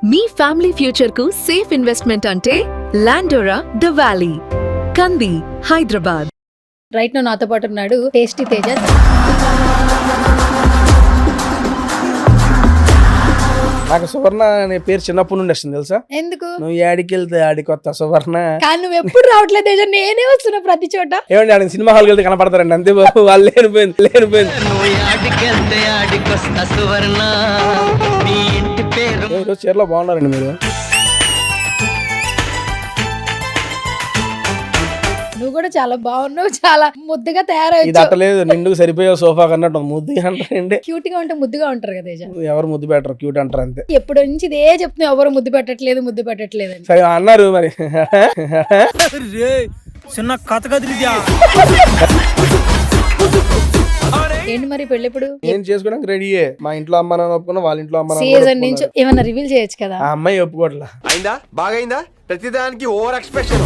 మీ family future కు safe investment అంటే లాండోరా the valley, కంది, హైదరాబాద్. రైట్ నో నాతో పాటు ఉన్నాడు టేస్టీ తేజ. నాకు సువర్ణ అనే పేరు చిన్నప్పటి నుండి వస్తుంది తెలుసా. ఎందుకు? నువ్వు యాడికి వెళ్తే ఆడికి వస్తా సువర్ణ. కానీ నువ్వు ఎప్పుడు రావట్లేదు తేజ, నేనే వస్తున్నా ప్రతి చోట. ఏమండి ఆడికి సినిమా హాల్కి వెళ్తే కనపడతారండి అంతే బాబు. వాళ్ళు లేనిపోయింది. ఈరోజు చీరలో బాగున్నారండి మీరు. నువ్వు కూడా చాలా బాగున్నావు, చాలా ముద్దుగా ఇది తయారయ్యావు. అట్టలేదు, నిండుకు సరిపోయే సోఫా కన్నట్టు ముద్దుగా అంటారండి. క్యూట్ గా ఉంటే ముద్దుగా ఉంటారు కదా తేజ. ఎవరు ముద్దు పెట్టరు, క్యూట్ అంటారు అంతే. ఎప్పుడు నుంచి ఇదే చెప్తున్నావు, ఎవరు ముద్దు పెట్టట్లేదు ముద్దు పెట్టట్లేదు అని. సరే అన్నారు మరి. చిన్న కథ కదిలిద్యా. ఏంటి మరి పెళ్ళెప్పుడు? నేను చేసుకోవడానికి రెడీయే. మా ఇంట్లో అమ్మ నాన్న ఒప్పుకున్నా, వాళ్ళ ఇంట్లో అమ్మ నాన్న సీజన్ నుంచి ఏమన్నా రివీల్ చేయొచ్చు కదా. ఆ అమ్మాయి ఒప్పుకోవట్లా. అయిందా బాగైందా ప్రతిదానికి ఓవర్ ఎక్స్ప్రెషన్.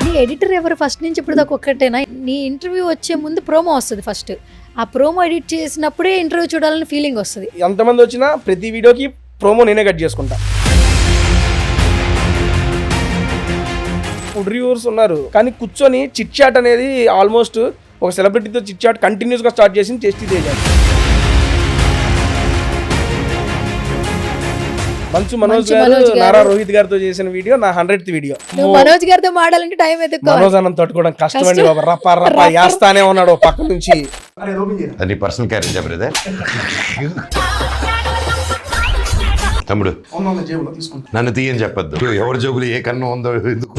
నీ ఎడిటర్ ఎవరు ఫస్ట్ నుంచి ఇప్పుడు దాకా ఒక్కటేనా? నీ ఇంటర్వ్యూ వచ్చే ముందు ప్రోమో వస్తుంది ఫస్ట్. ఆ ప్రోమో ఎడిట్ చేసినప్పుడే ఇంటర్వ్యూ చూడాలని ఫీలింగ్ వస్తుంది. ఎంతమంది వచ్చినా ప్రతి వీడియోకి ప్రోమో నేనే కట్ చేసుకుంటా. ఫుడ్ రివ్యూవర్స్ ఉన్నారు కానీ కూర్చొని చిట్ చాట్ అనేది ఆల్మోస్ట్ ఒక సెలబ్రిటీతో చిట్ చాట్ కంటిన్యూస్ గా స్టార్ట్ చేసింది టేస్టీ తేజ. మంచు మనోజ్ గారు నారా రోహిత్ గారితో చేసిన వీడియో నా 100th వీడియో. నువ్వు మనోజ్ గారితో మాడాలంటే టైం ఎత్తుకోవాలి. మనోజ్ అన్నం తట్టుకోవడం కష్టమండి బాబా. రప్ప రప్ప వేస్తానే ఉన్నాడు పక్క నుంచి. అది పర్సనల్ క్యారెక్టర్ చెప్పలేదా తమ్ముడు? నన్ను తీయని చెప్పద్దు. ఎవరి జోబులు ఏ కన్నం ఉందో ఎందుకు.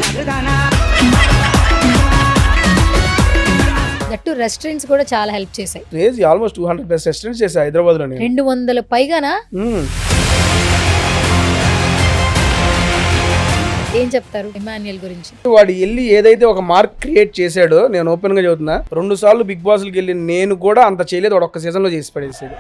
దట్టు రెస్టారెంట్స్ కూడా చాలా హెల్ప్ చేశాయి. క్రేజీ, ఆల్మోస్ట్ 200+ రెస్టారెంట్స్ చేశా హైదరాబాద్ లో. 200 పైగానా? ఏం చెప్తారు ఇమాన్యుయల్ గురించి? వాడు వెళ్ళి ఏదైతే ఒక మార్క్ క్రియేట్ చేశాడో, నేను ఓపెన్ గా చెబుతున్నా, 2 సార్లు బిగ్ బాస్ కి వెళ్ళి నేను కూడా అంత చేయలేదు. వాడు ఒక్క సీజన్ లో చేసి పడేసాడు.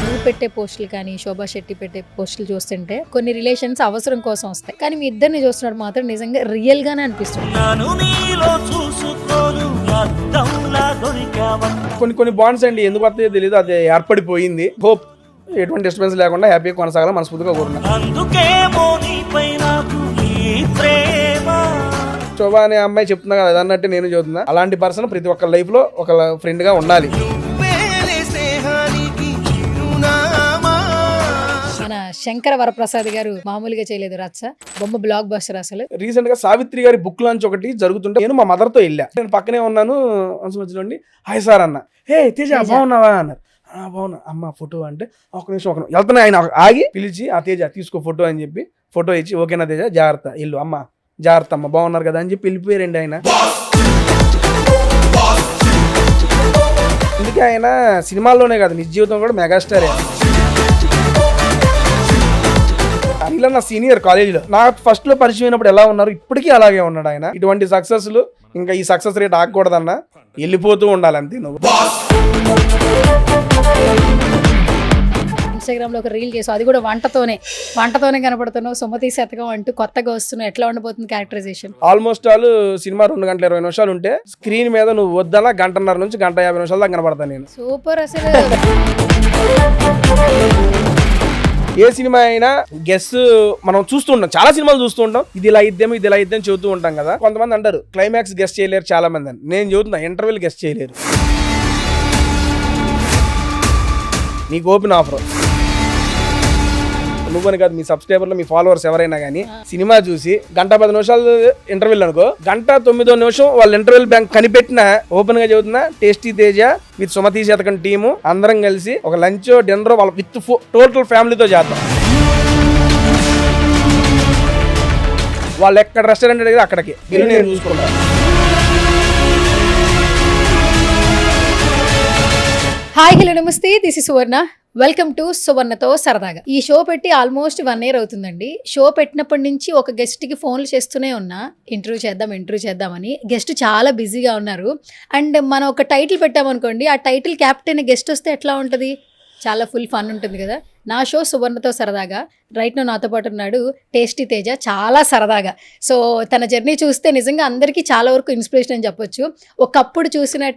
నువ్వు పెట్టే పోస్టులు కానీ శోభా శెట్టి పెట్టే పోస్టులు చూస్తుంటే కొన్ని రిలేషన్స్ అవసరం కోసం వస్తాయి, కానీ మీ ఇద్దరిని చూస్తున్నాడు మాత్రం నిజంగా రియల్ గానే అనిపిస్తుంది. కొన్ని బాండ్స్ అండి ఎందుకు వస్తాయో తెలియదు, అది ఏర్పడిపోయింది. హోప్ ఎటువంటి డిస్టర్బెన్స్ లేకుండా హ్యాపీగా కొనసాగాలని మనస్ఫూర్తిగా కోరుకున్నా. శోభా అనే అమ్మాయి చెప్తున్నా కదా, అదన్నట్టు నేను చెబుతున్నా. అలాంటి పర్సన్ ప్రతి ఒక్క లైఫ్ లో ఒక ఫ్రెండ్ గా ఉండాలి. మన శంకర వరప్రసాద్ గారు మామూలుగా చేయలేదు రచ్చ, బొమ్మ బ్లాక్ బస్టర్. అసలు రీసెంట్ గా సావిత్రి గారి బుక్ లాంచ్ ఒకటి జరుగుతుంటే నేను మా మదర్ తో వెళ్ళా. నేను పక్కనే ఉన్నాను. మధ్యలోండి హాయ్ సార్ అన్న. హే తేజ బాగున్నావా అన్నారు. బాగున్నా అమ్మ ఫోటో అంటే ఒక నిమిషం వెళ్తున్నా. ఆయన ఆగి పిలిచి ఆ తేజ తీసుకో ఫోటో అని చెప్పి ఫోటో ఇచ్చి ఓకేనా తేజ జాగ్రత్త ఇల్లు అమ్మ జాగ్రత్త అమ్మ బాగున్నారు కదా అని చెప్పి వెళ్ళిపోయారండి ఆయన. అందుకే ఆయన సినిమాల్లోనే కాదు నిజ జీవితం కూడా మెగాస్టారే. ఇలా నా సీనియర్ కాలేజీలో నాకు ఫస్ట్ లో పరిచయం అయినప్పుడు ఎలా ఉన్నారు ఇప్పటికీ అలాగే ఉన్నాడు ఆయన. ఇటువంటి సక్సెస్లు ఇంకా ఈ సక్సెస్ రేట్ ఆగకూడదన్నా, వెళ్ళిపోతూ ఉండాలి అంతే. నువ్వు ఇన్స్టాగ్రామ్ లో ఒక రీల్ చేసావు, అది కూడా వంటతోనే కనపడుతున్నావు. సుమతి శతకం అంటూ కొత్తగా వస్తున్నావు. ఎట్లా ఉండబోతుంది క్యారెక్టరైజేషన్? ఆల్మోస్ట్ ఆల్ సినిమా 2 గంటల 20 నిమిషాలు ఉంటే స్క్రీన్ మీద నువ్వు వద్దన్నా 1:30 నుంచి 1:50 నిమిషాలు దాకా కనపడతాను నేను. సూపర్. అసలు ఏ సినిమా అయినా గెస్ మనం చూస్తుంటాం, చాలా సినిమాలు చూస్తుంటాం. ఇది ఇలా ఇద్దాం చెబుతూ ఉంటాం కదా. కొంతమంది అంటారు క్లైమాక్స్ గెస్ చేయలేరు చాలా మంది అని. నేను చెబుతున్నా ఇంటర్వెల్ గెస్ చేయలేరు. నీకు ఓపెన్ ఆఫర్. నువ్వని కాదు, మీ సబ్స్క్రైబర్లు మీ ఫాలోవర్స్ ఎవరైనా కానీ సినిమా చూసి 1:10 నిమిషాలు ఇంటర్వ్యూలు అనుకో, 1:09 నిమిషం వాళ్ళ ఇంటర్వ్యూల్ బ్యాంక్ కనిపెట్టిన ఓపెన్ గా చెబుతున్నా టేస్టీ తేజ విత్ సుమతి శతకం టీము అందరం కలిసి ఒక లంచ్ డిన్నర్ వాళ్ళ విత్ టోటల్ ఫ్యామిలీతో చేద్దాం. వాళ్ళు ఎక్కడ రెస్టారెంట్ అడిగితే అక్కడికి వెళ్ళి నేను చూసుకుంటాను. హాయ్ హలో నమస్తే, this is Suvarna. Welcome to సువర్ణతో సరదాగా. ఈ షో పెట్టి ఆల్మోస్ట్ 1 year అవుతుందండి. షో పెట్టినప్పటి నుంచి ఒక గెస్ట్కి ఫోన్లు చేస్తూనే ఉన్నా, ఇంటర్వ్యూ చేద్దామని. గెస్ట్ చాలా బిజీగా ఉన్నారు. అండ్ మనం ఒక టైటిల్ పెట్టామనుకోండి, ఆ టైటిల్ క్యాప్టెన్ గెస్ట్ వస్తే ఎట్లా ఉంటుంది, చాలా ఫుల్ ఫన్ ఉంటుంది కదా. నా షో సువర్ణతో సరదాగా రైట్ నో నాతో పాటు ఉన్నాడు టేస్టీ తేజ, చాలా సరదాగా. సో తన జర్నీ చూస్తే నిజంగా అందరికీ చాలా వరకు ఇన్స్పిరేషన్ అని చెప్పొచ్చు. ఒకప్పుడు చూసిన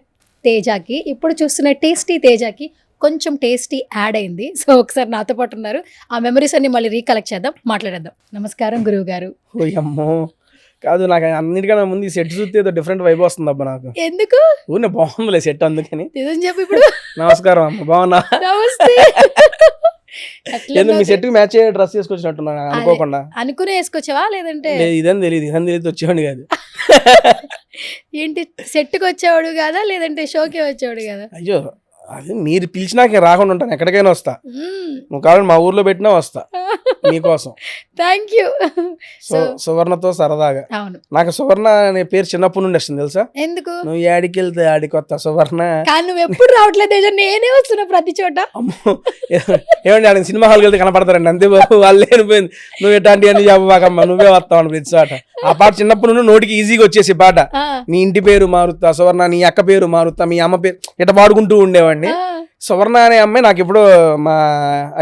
తేజకి ఇప్పుడు చూస్తున్న టేస్టీ తేజకి కొంచెం టేస్టీ యాడ్ అయింది. సో ఒకసారి నాతో పాటు ఉన్నారు, ఆ మెమరీస్ అన్ని మళ్ళీ రీకలెక్ట్ చేద్దాం, మాట్లాడేద్దాం. నమస్కారం గురువు గారు. అమ్మో కాదు, నాకు అన్నిటికన్నా ముందు ఈ సెట్ చూస్తే ఏదో డిఫరెంట్ వైబ్ వస్తుంది అబ్బా నాకు. ఎందుకు? ఊరినే బాగుందిలే సెట్, అందుకని. నిజం చెప్పు ఇప్పుడు. నమస్కారం అమ్మ, బాగున్నా? నమస్తే. మీ సెట్ మ్యాచ్ అయ్యే డ్రెస్ వేసుకొచ్చినట్టున్నా అనుకోకుండా. అనుకునే వేసుకొచ్చావా లేదంటే? ఇదని తెలియదు వచ్చేవాడిని కాదు. ఏంటి సెట్కి వచ్చేవాడు కాదా లేదంటే షోకే వచ్చేవాడు కదా? అయ్యో అది మీరు పిలిచినాక రాకుండా ఉంటాను, ఎక్కడికైనా వస్తా. నువ్వు కావాలంటే మా ఊర్లో పెట్టినా వస్తా మీకోసం. Thank you. సువర్ణతో సరదాగా. అవును, నాకు సువర్ణ అనే పేరు చిన్నప్పటి నుండి వస్తుంది తెలుసా. ఎందుకు? నువ్వు యాడికి వెళ్తే ఆడికి వస్తా సువర్ణ. కానీ నువ్వు ఎప్పుడు రావట్లేదు, నేనే వస్తున్నా ప్రతి చోట. అమ్మో ఏమండి ఆడికి సినిమా హాల్కి వెళ్తే కనపడతారండి అంతే బాబు, వాళ్ళు లేనిపోయింది. నువ్వు ఎట్లాంటి అని చెప్పబాకమ్మా, నువ్వే వస్తావు ప్రతి చోట. ఆ పాట చిన్నప్పటి నుండి నోటికి ఈజీగా వచ్చేసి పాట. నీ ఇంటి పేరు మారుతా సువర్ణ, నీ అక్క పేరు మారుతా, మీ అమ్మ పేరు ఇట్లా పాడుకుంటూ ఉండేవాడిని. సువర్ణ అనే అమ్మాయి నాకు ఇప్పుడు మా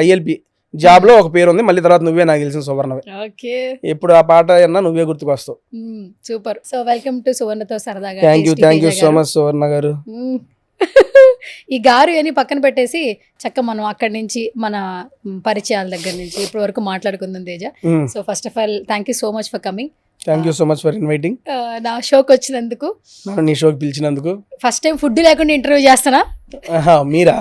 ఐఎల్పి జాబ్ లో ఒక పేరు ఉంది, మళ్ళీ తర్వాత నువ్వే నాకు తెలిసిన సువర్ణవే. ఎప్పుడు ఆ పాట అన్నా నువ్వే గుర్తుకొస్తావు. సూపర్. సో వెల్కమ్ టు సువర్ణతో సరదాగా. థ్యాంక్ యూ సో మచ్ సువర్ణ గారు. ఈ గారు అని పక్కన పెట్టేసి చక్క మనం అక్కడి నుంచి మన పరిచయాల దగ్గర నుంచి ఇప్పటి వరకు మాట్లాడుకుందాం Teja. So first of all thank you so much for coming. Thank you so much for inviting. నా షోకి వచ్చినందుకు, నీ షోకి పిలిచినందుకు. ఫస్ట్ టైం ఫుడ్ లేకుండా ఇంటర్వ్యూ చేస్తానా? మీరా?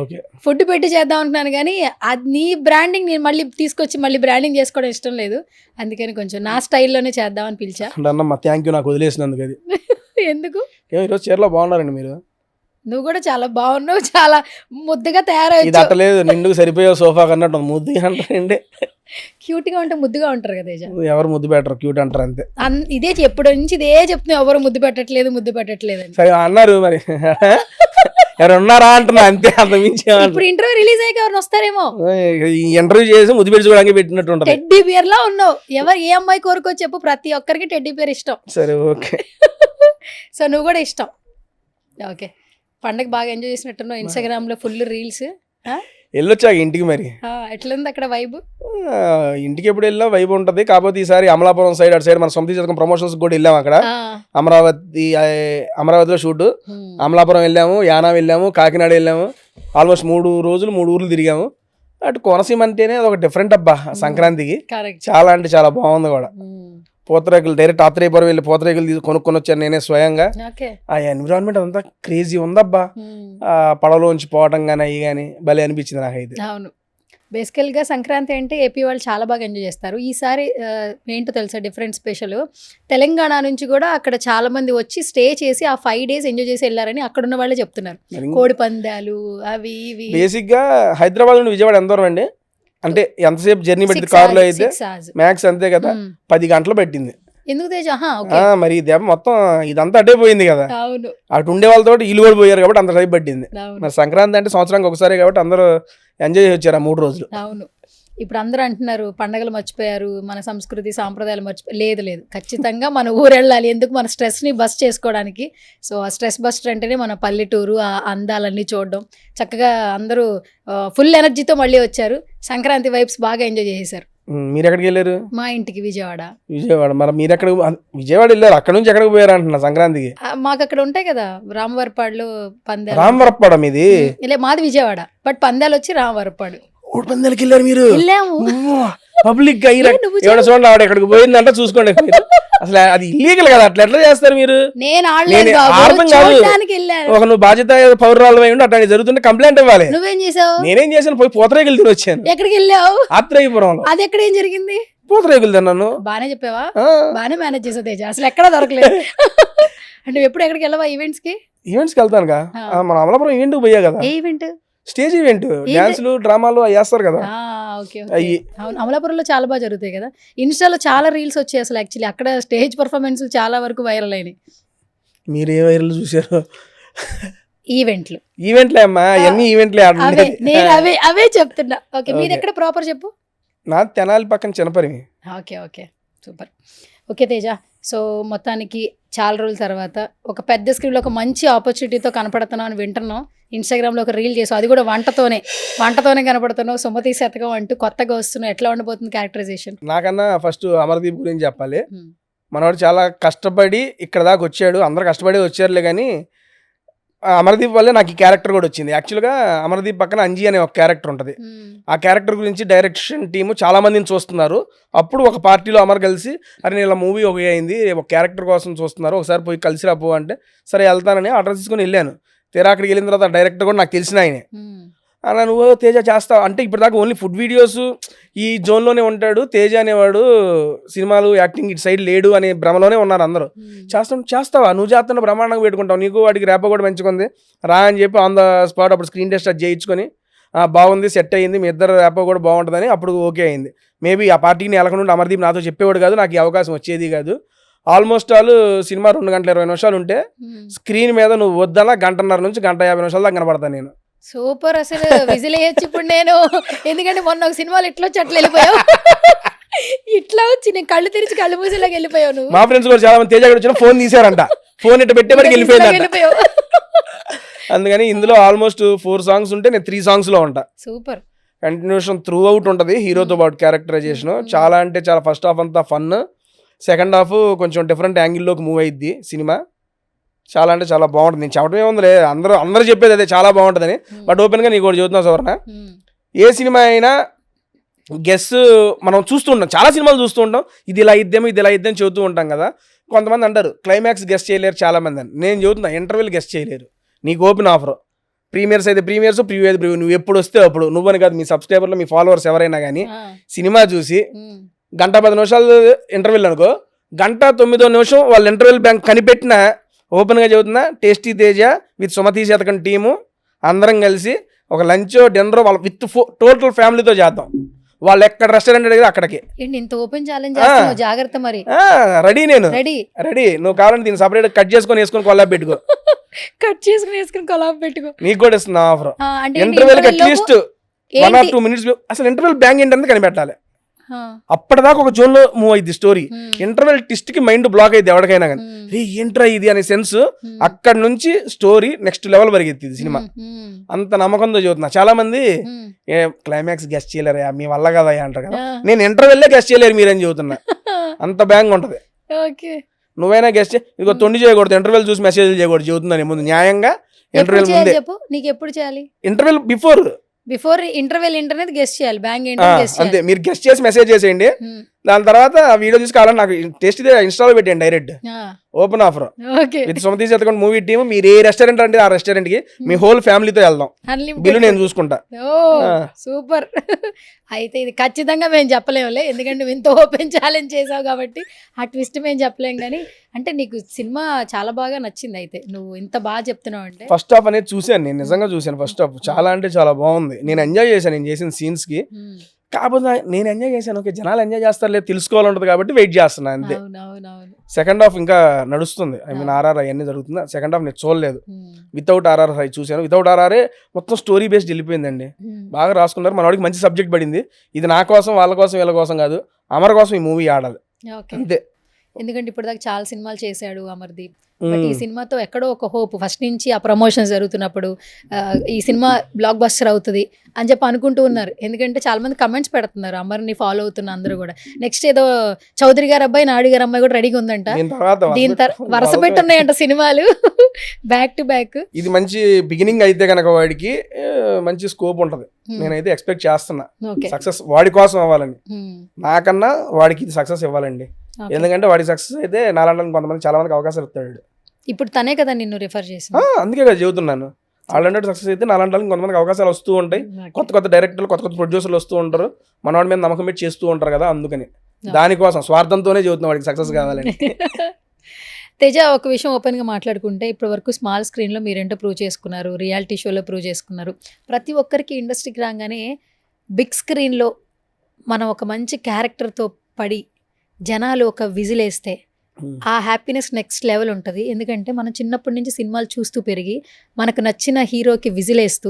ఓకే. ఫుడ్ పెట్టి చేద్దాం అనుకున్నాను కానీ అది నీ బ్రాండింగ్ నేను మళ్ళీ తీసుకొచ్చి మళ్ళీ బ్రాండింగ్ చేసుకోవడం ఇష్టం లేదు, అందుకని కొంచెం నా స్టైల్లోనే చేద్దామని పిలిచా. అన్నమ్మా థ్యాంక్ యూ నాకు వదిలేసినందుకు. అది ఎందుకు? ఈరోజు చీరలో బాగున్నారండి మీరు. నువ్వు కూడా చాలా బాగున్నావు, చాలా ముద్దుగా తయారయ్యి. ఇది అట్టలేదు, నిండుకు సరిపోయావు సోఫా కన్నట్టు. ముద్దుగా అంటారండి. క్యూట్ గా ఉంటే ముద్దుగా ఉంటారు కదా తేజ. ఎవరు ముద్దు పెట్టరు, క్యూట్ అంటారు అంతే. ఇదే ఎప్పటి నుంచి ఇదే చెప్తున్నావు, ఎవరు ముద్దు పెట్టట్లేదు అని. సరే అన్నారు మరి, ఎవరు ఉన్నారా అంటున్నా అంతే, అంత మించి. ఇప్పుడు ఇంటర్వ్యూ రిలీజ్ అయ్యాక ఎవరు వస్తారేమో. ఇంటర్వ్యూ చేసి ముద్దు పెట్టుకోవడానికి పెట్టినట్టు ఉంటుంది. టెడ్డీ బియర్ లా ఉన్నావు. ఎవరు ఏ అమ్మాయి కోరుకో చెప్పు, ప్రతి ఒక్కరికి టెడ్డీ బియర్ ఇష్టం. సరే ఓకే. సో నువ్వు కూడా ఇష్టం. ఓకే, పండగ బాగా ఎంజాయ్ చేసినట్టున్నావు. ఇన్స్టాగ్రామ్ లో ఫుల్ రీల్స్. వెళ్ళొచ్చాక ఇంటికి మరి ఎట్లుంది అక్కడ వైబ్? ఇంటికి ఎప్పుడు వెళ్ళినా వైబ్ ఉంటది. కాకపోతే ఈసారి అమలాపురం సైడ్ అటు సైడ్ మన సొంత చదువుకున్న ప్రమోషన్స్ కూడా వెళ్ళాము. అక్కడ అమరావతిలో షూట్, అమలాపురం వెళ్ళాము, యానా వెళ్ళాము, కాకినాడ వెళ్ళాము. ఆల్మోస్ట్ 3 రోజులు 3 ఊర్లు తిరిగాము. అటు కోనసీమ అంటేనే ఒక డిఫరెంట్ అబ్బా సంక్రాంతికి. చాలా అంటే చాలా బాగుంది కూడా. పూతరేకులు డైరెక్ట్ ఆత్రేయపురం వెళ్ళి పూతరేకులు కొనుక్కొని వచ్చాను నేనే స్వయంగా. ఆ ఎన్విరాన్మెంట్ అంతా క్రేజీ ఉందబ్బా. పడవలోంచి పోవటం కానీ అవి కానీ భలే అనిపించింది నాకైతే. అవును, బేసికల్ గా సంక్రాంతి అంటే ఏపీ వాళ్ళు చాలా బాగా ఎంజాయ్ చేస్తారు. ఈసారి ఏంటో తెలుసా డిఫరెంట్ స్పెషల్, తెలంగాణ నుంచి కూడా అక్కడ చాలా మంది వచ్చి స్టే చేసి ఆ 5 days ఎంజాయ్ చేసి వెళ్ళారని అక్కడ ఉన్న వాళ్ళే చెప్తున్నారు. కోడి పందాలు అవి ఇవి. బేసిక్ గా హైదరాబాద్ నుండి విజయవాడ ఎంత దూరం అండి? అంటే ఎంతసేపు జర్నీ పట్టింది? కారులో అయితే మ్యాక్స్ అంతే కదా, 10 గంటలు పట్టింది. ఎందుకు తేజ? మరి ఇది మొత్తం ఇదంతా అడ్డే పోయింది కదా. అవును, అటు ఉండే వాళ్ళతో ఇల్లు కూడా పోయారు కాబట్టి అంత టైం పట్టింది. మరి సంక్రాంతి అంటే సంవత్సరానికి ఒకసారి కాబట్టి అందరూ ఎంజాయ్ వచ్చారు ఆ 3 రోజులు. అవును, ఇప్పుడు అందరూ అంటున్నారు పండగలు మర్చిపోయారు, మన సంస్కృతి సాంప్రదాయాలు లేదు ఖచ్చితంగా మన ఊరు వెళ్ళాలి. ఎందుకు? మన స్ట్రెస్ని బస్ చేసుకోవడానికి. సో ఆ స్ట్రెస్ బస్టర్ అంటేనే మన పల్లెటూరు, ఆ అందాలన్నీ చూడడం. చక్కగా అందరూ ఫుల్ ఎనర్జీతో మళ్ళీ వచ్చారు. సంక్రాంతి వైబ్స్ బాగా ఎంజాయ్ చేశారు. మీరు ఎక్కడికి వెళ్ళారు? మా ఇంటికి విజయవాడ. మరి మీరు ఎక్కడ విజయవాడ వెళ్ళారు? అక్కడ నుంచి ఎక్కడికి పోయారు అంటున్నా సంక్రాంతికి? మాకు అక్కడ ఉంటాయి కదా రామవరపాడులో పందాలు. రామవరపాడు మీది? మాది విజయవాడ, బట్ పందాలు వచ్చి రామవరపాడు. పందాలకి వెళ్ళారు మీరు? వెళ్ళాము. పబ్లిక్ గా చూడండి, ఆవిడ ఎక్కడికి పోయిందంటే చూసుకోండి. అసలు అది ఇల్లీగల్ కదా, అట్లా ఎట్లా చేస్తారు మీరు? నేను అర్థం కాదు. ఒక నువ్వు బాధ్యత పౌరాలు అయి ఉండి అట్లా జరుగుతుంటే కంప్లైంట్ ఇవ్వాలి. నువ్వేం చేసావు? నేనేం చేశాను, పోయి పూతరేకులు తిని వచ్చాను. ఎక్కడికి వెళ్ళావు? ఆత్రేయపురంలో. అది ఎక్కడ ఏం జరిగింది? పూతరేకులు తిన్నాను. బానే చెప్పావా? బానే మేనేజ్ చేసావు తేజ, అసలు ఎక్కడ దొరకలేదు. అంటే ఎప్పుడు ఎక్కడికి వెళ్ళావా ఈవెంట్స్ కి? ఈవెంట్స్ కి వెళ్తానుగా, మన అమలాపురం ఈవెంట్ పోయా కదా. ఏ ఈవెంట్? స్టేజ్ ఈవెంట్, డాన్సులు డ్రామాలు వేస్తారు కదా. అవును, అమలాపురంలో చాలా బాగా జరుగుతాయి కదా. ఇన్స్టాలో చాలా రీల్స్ వచ్చాయి అసలు. యాక్చువల్లీ అక్కడ స్టేజ్ పర్ఫార్మెన్స్ చాలా వరకు వైరల్ అయినాయి. మీరు ఏ వైరల్ చూసారు? ఈవెంట్లే అమ్మా, అన్ని ఈవెంట్లే. నేను అవే చెప్తున్నా. ఓకే, మీరు ఎక్కడ ప్రాపర్ చెప్పు? నా తెనాలి పక్కన చిన్నపరి. Okay okay, super. Okay Teja, so మొత్తానికి చాలా రోజుల తర్వాత ఒక పెద్ద స్క్రీన్లో ఒక మంచి ఆపర్చునిటీతో కనపడుతున్నాం అని వింటున్నాం. ఇన్స్టాగ్రామ్లో ఒక రీల్ చేసాం, అది కూడా వంటతోనే కనపడుతున్నావు. సుమతి శతకం అంటూ కొత్తగా వస్తున్నావు. ఎట్లా ఉండబోతుంది క్యారెక్టరైజేషన్? నాకన్నా ఫస్ట్ అమర్దీప్ గురించి చెప్పాలి. మనవాడు చాలా కష్టపడి ఇక్కడ దాకా వచ్చాడు. అందరు కష్టపడి వచ్చారులే, కానీ అమర్దీప్ వల్లే నాకు ఈ క్యారెక్టర్ కూడా వచ్చింది. యాక్చువల్గా అమర్దీప్ పక్కన అంజీ అనే ఒక క్యారెక్టర్ ఉంటుంది. ఆ క్యారెక్టర్ గురించి డైరెక్షన్ టీము చాలా మందిని చూస్తున్నారు. అప్పుడు ఒక పార్టీలో అమర్ కలిసి, అరే నేను ఇలా మూవీ ఒక అయింది, ఒక క్యారెక్టర్ కోసం చూస్తున్నారు, ఒకసారి పోయి కలిసి రాపో అంటే సరే వెళ్తానని ఆర్డర్ తీసుకొని వెళ్ళాను. తీరా అక్కడికి వెళ్ళిన తర్వాత డైరెక్టర్ కూడా నాకు తెలిసిన ఆయనే. అలా నువ్వు తేజ చేస్తావు అంటే, ఇప్పటిదాకా ఓన్లీ ఫుడ్ వీడియోస్ ఈ జోన్లోనే ఉంటాడు తేజ అనేవాడు, సినిమాలు యాక్టింగ్ ఇటు సైడ్ లేడు అనే భ్రమలోనే ఉన్నారు అందరూ. చేస్తావా నువ్వు చేస్తున్న బ్రహ్మాండంగా పెట్టుకుంటావు, నీకు వాడికి రేప కూడా మంచిగుంది రా అని చెప్పి ఆన్ ద స్పాట్ అప్పుడు స్క్రీన్ టెస్ట్ అది చేయించుకొని బాగుంది, సెట్ అయ్యింది, మీ ఇద్దరు రేప కూడా బాగుంటుందని అప్పుడు ఓకే అయింది. మేబీ ఆ పార్టీని నెలక నుండి అమర్దీప్ నాతో చెప్పేవాడు కాదు, నాకు ఈ అవకాశం వచ్చేది కాదు. ఆల్మోస్ట్ ఆల్ సినిమా 2 గంటల 20 నిమిషాలు ఉంటే స్క్రీన్ మీద నువ్వు వద్దన్నా 1:30 నుంచి 1:50 నిమిషాల దాకా కనపడతాను నేను. సూపర్, అసలు విజిల్ వేయచ్చు ఇప్పుడు నేను. ఎందుకంటే మొన్న ఒక సినిమాలు ఇట్లా వచ్చి అట్లా వెళ్ళిపోయావు, ఇట్లా వచ్చి నేను కళ్ళు తెరిచి కళ్ళు మూసేలాగా వెళ్ళిపోయావు నువ్వు. మా ఫ్రెండ్స్ కూడా చాలా మంది తేజ వచ్చిన ఫోన్ తీసారంట, ఫోన్ ఇట్లా పెట్టే వరకు వెళ్ళిపోయావు. అందుకని ఇందులో ఆల్మోస్ట్ 4 సాంగ్స్ ఉంటే నేను 3 సాంగ్స్ లో ఉంటా. సూపర్, కంటిన్యూషన్ త్రూ అవుట్ ఉంటుంది హీరోతో పాటు క్యారెక్టరైజేషన్. చాలా అంటే చాలా ఫస్ట్ హాఫ్ అంతా ఫన్, సెకండ్ హాఫ్ కొంచెం డిఫరెంట్ యాంగిల్లోకి మూవ్ అయ్యిద్ది సినిమా. చాలా అంటే చాలా బాగుంటుంది. నేను చెప్పడం ఏముందిలే, అందరూ చెప్పేది అదే చాలా బాగుంటుందని. బట్ ఓపెన్గా నీకు ఒకటి చెబుతున్నా సువర్ణ, ఏ సినిమా అయినా గెస్ మనం చూస్తూ ఉంటాం, చాలా సినిమాలు చూస్తూ ఉంటాం, ఇది ఇలా ఇద్దేమో ఇది ఇలా ఇద్దేమో చెబుతూ ఉంటాం కదా. కొంతమంది అంటారు క్లైమాక్స్ గెస్ చేయలేరు చాలా మంది అని. నేను చెబుతున్నా ఇంటర్వెల్ గెస్ చేయలేరు. నీకు ఓపెన్ ఆఫర్, ప్రీమియర్స్ అయితే ప్రీమియర్స్, ప్రివ్యూ అయితే ప్రివ్యూ. నువ్వు ఎప్పుడు వస్తే అప్పుడు, నువ్వని కాదు మీ సబ్స్క్రైబర్లు మీ ఫాలోవర్స్ ఎవరైనా కానీ సినిమా చూసి 1:10 ఇంటర్వెల్ అనుకో, 1:09 వాళ్ళ ఇంటర్వెల్ బ్యాంక్ కనిపెట్టిన, ఓపెన్గా చెబుతున్నా, టేస్టీ తేజ విత్ సుమతి శతకం టీము అందరం కలిసి ఒక లంచ్ డిన్నర్ వాళ్ళ విత్ టోటల్ ఫ్యామిలీతో చేద్దాం. వాళ్ళు ఎక్కడ రెస్టారెంట్ అడిగితే అక్కడికి. ఇంత ఓపెన్ ఛాలెంజ్ జాగ్రత్త మరి. రెడీ, నేను రెడీ. నువ్వు కావాలంటే దీన్ని సపరేట్ కట్ చేసుకొని వేసుకొని కొల్లాబ్ పెట్టుకో, కొలాబ్ పెట్టుకో. నీకు కూడా ఇస్తున్నా offer. Interval at least 1 or 2 minutes. అసలు ఇంటర్వెల్ బ్యాంగ్ ఏంటంటే కనిపెట్టాలి. అప్పటిదాకా ఒక జోన్ లో మూవ్ అయింది స్టోరీ. ఇంటర్వెల్ ట్విస్ట్ కి మైండ్ బ్లాక్ అయింది ఎవరికైనా కానీ, ఏంట్రా ఇది అనే సెన్స్. అక్కడ నుంచి స్టోరీ నెక్స్ట్ లెవెల్ పరిగెత్తింది సినిమా. అంత నమ్మకంతో చదువుతున్నా. చాలా మంది క్లైమాక్స్ గెస్ట్ చేయలేరు, మీ వల్ల కదా అంటారు కదా. నేను ఇంటర్వెల్ గెస్ట్ చేయలేరు మీరని చెబుతున్నా, అంత బ్యాంగ్ ఉంటది. నువ్వైనా గెస్ట్ ఇదిగో తొండి చేయకూడదు, ఇంటర్వెల్ చూసి మెసేజ్ చేయకూడదు చెబుతున్నాను ముందు. న్యాయంగా ఇంటర్వెల్ ముందే, నీకు ఎప్పుడు చేయాలి? Interval before interval internet guest చేయాలి, బ్యాంగ్ అంతే. మీరు గెస్ట్ చేసి మెసేజ్ చేసేయండి, దాని తర్వాత వీడియో చూసి కావాలని నాకు టెస్ట్ ఇన్స్టాల్ పెట్టండి direct. Open offer with Sumathi Sathakam movie team. మీరు ఏ రెస్టారెంట్ అంటే ఆ రెస్టారెంట్ కి మీ హోల్ ఫ్యామిలీతో వెళ్దాం, బిల్లు నేను చూసుకుంటా. సూపర్. అయితే ఇది ఖచ్చితంగా మేము చెప్పలేములే, ఎందుకంటే నువ్వు ఇంత ఓపెన్ ఛాలెంజ్ చేసావు కాబట్టి ఆ ట్విస్ట్ మేము చెప్పలేం. కానీ అంటే నీకు సినిమా చాలా బాగా నచ్చింది, అయితే నువ్వు ఇంత బాగా చెప్తున్నావు అంటే. ఫస్ట్ హాఫ్ అనేది చూశాను, నేను నిజంగా చూశాను. ఫస్ట్ హాఫ్ చాలా అంటే చాలా బాగుంది. నేను ఎంజాయ్ చేశాను నేను చేసిన సీన్స్ కి. కాకపోతే నేను ఎంజాయ్ చేశాను, ఓకే జనాలు ఎంజాయ్ చేస్తారు లేదు తెలుసుకోవాలంటది కాబట్టి వెయిట్ చేస్తున్నా అంతే. సెకండ్ హాఫ్ ఇంకా నడుస్తుంది, ఐ మీన్ ఆర్ఆర్ అవన్నీ జరుగుతుంది. సెకండ్ హాఫ్ నేను చూడలేదు, వితౌట్ ఆర్ఆర్ చూశాను. వితౌట్ ఆర్ఆర్ మొత్తం స్టోరీ బేస్డ్ వెళ్ళిపోయిందండి. బాగా రాసుకున్నారు, మన వాడికి మంచి సబ్జెక్ట్ పడింది. ఇది నా కోసం వాళ్ళ కోసం వీళ్ళ కోసం కాదు, అమర్ కోసం ఈ మూవీ ఆడాలి అంతే. ఎందుకంటే ఇప్పుడు దాకా చాలా సినిమాలు చేశాడు అమర్దీప్, బట్ ఈ సినిమాతో ఎక్కడో ఒక హోప్ ఫస్ట్ నుంచి ఆ ప్రమోషన్స్ జరుగుతున్నప్పుడు ఈ సినిమా బ్లాక్ బస్టర్ అవుతుంది అని చెప్పి అనుకుంటూ ఉన్నారు. ఎందుకంటే చాలా మంది కమెంట్స్ పెడుతున్నారు, అమర్ని ఫాలో అవుతున్న అందరూ కూడా. నెక్స్ట్ ఏదో చౌదరి గారు అబ్బాయి నాయుడు గారు అమ్మాయి కూడా రెడీగా ఉందంట, దీని వరుస పెట్టున్నాయంట సినిమాలు బ్యాక్ టు బ్యాక్. ఇది మంచి బిగినింగ్ అయితే కనుక వాడికి మంచి స్కోప్ ఉంటది. నేనైతే ఎక్స్పెక్ట్ చేస్తున్నా సక్సెస్ వాడి కోసం అవ్వాలని. నాకన్నా వాడికి ఇది సక్సెస్ ఇవ్వాలండి. ఎందుకంటే వాడి సక్సెస్ అయితే నాలాంటి కొంతమంది చాలా మందికి అవకాశాలు ఇస్తాడు. ఇప్పుడు తనే కదా నిన్ను రిఫర్ చేసి, అందుకే కదా చెబుతున్నాను. ఆల్రెడీ సక్సెస్ అయితే నాలాంటి కొంతమందికి అవకాశాలు వస్తూ ఉంటాయి. కొత్త కొత్త డైరెక్టర్లు కొత్త కొత్త ప్రొడ్యూసర్లు వస్తూ ఉంటారు, మనవాడి మీద నమ్మకం పెట్టి చేస్తూ ఉంటారు కదా. అందుకని దానికోసం స్వార్థంతోనే చెబుతున్నా వాడికి సక్సెస్ కావాలని. తేజ, ఒక విషయం ఓపెన్గా మాట్లాడుకుంటే, ఇప్పటి వరకు స్మాల్ స్క్రీన్లో మీరేంటో ప్రూవ్ చేసుకున్నారు, రియాలిటీ షోలో ప్రూవ్ చేసుకున్నారు. ప్రతి ఒక్కరికి ఇండస్ట్రీకి రాగానే బిగ్ స్క్రీన్లో మనం ఒక మంచి క్యారెక్టర్తో పడి జనాలు ఒక విజిల్ వేస్తే ఆ హ్యాపీనెస్ నెక్స్ట్ లెవెల్ ఉంటుంది. ఎందుకంటే మనం చిన్నప్పటి నుంచి సినిమాలు చూస్తూ పెరిగి మనకు నచ్చిన హీరోకి విజిల్ వేస్తూ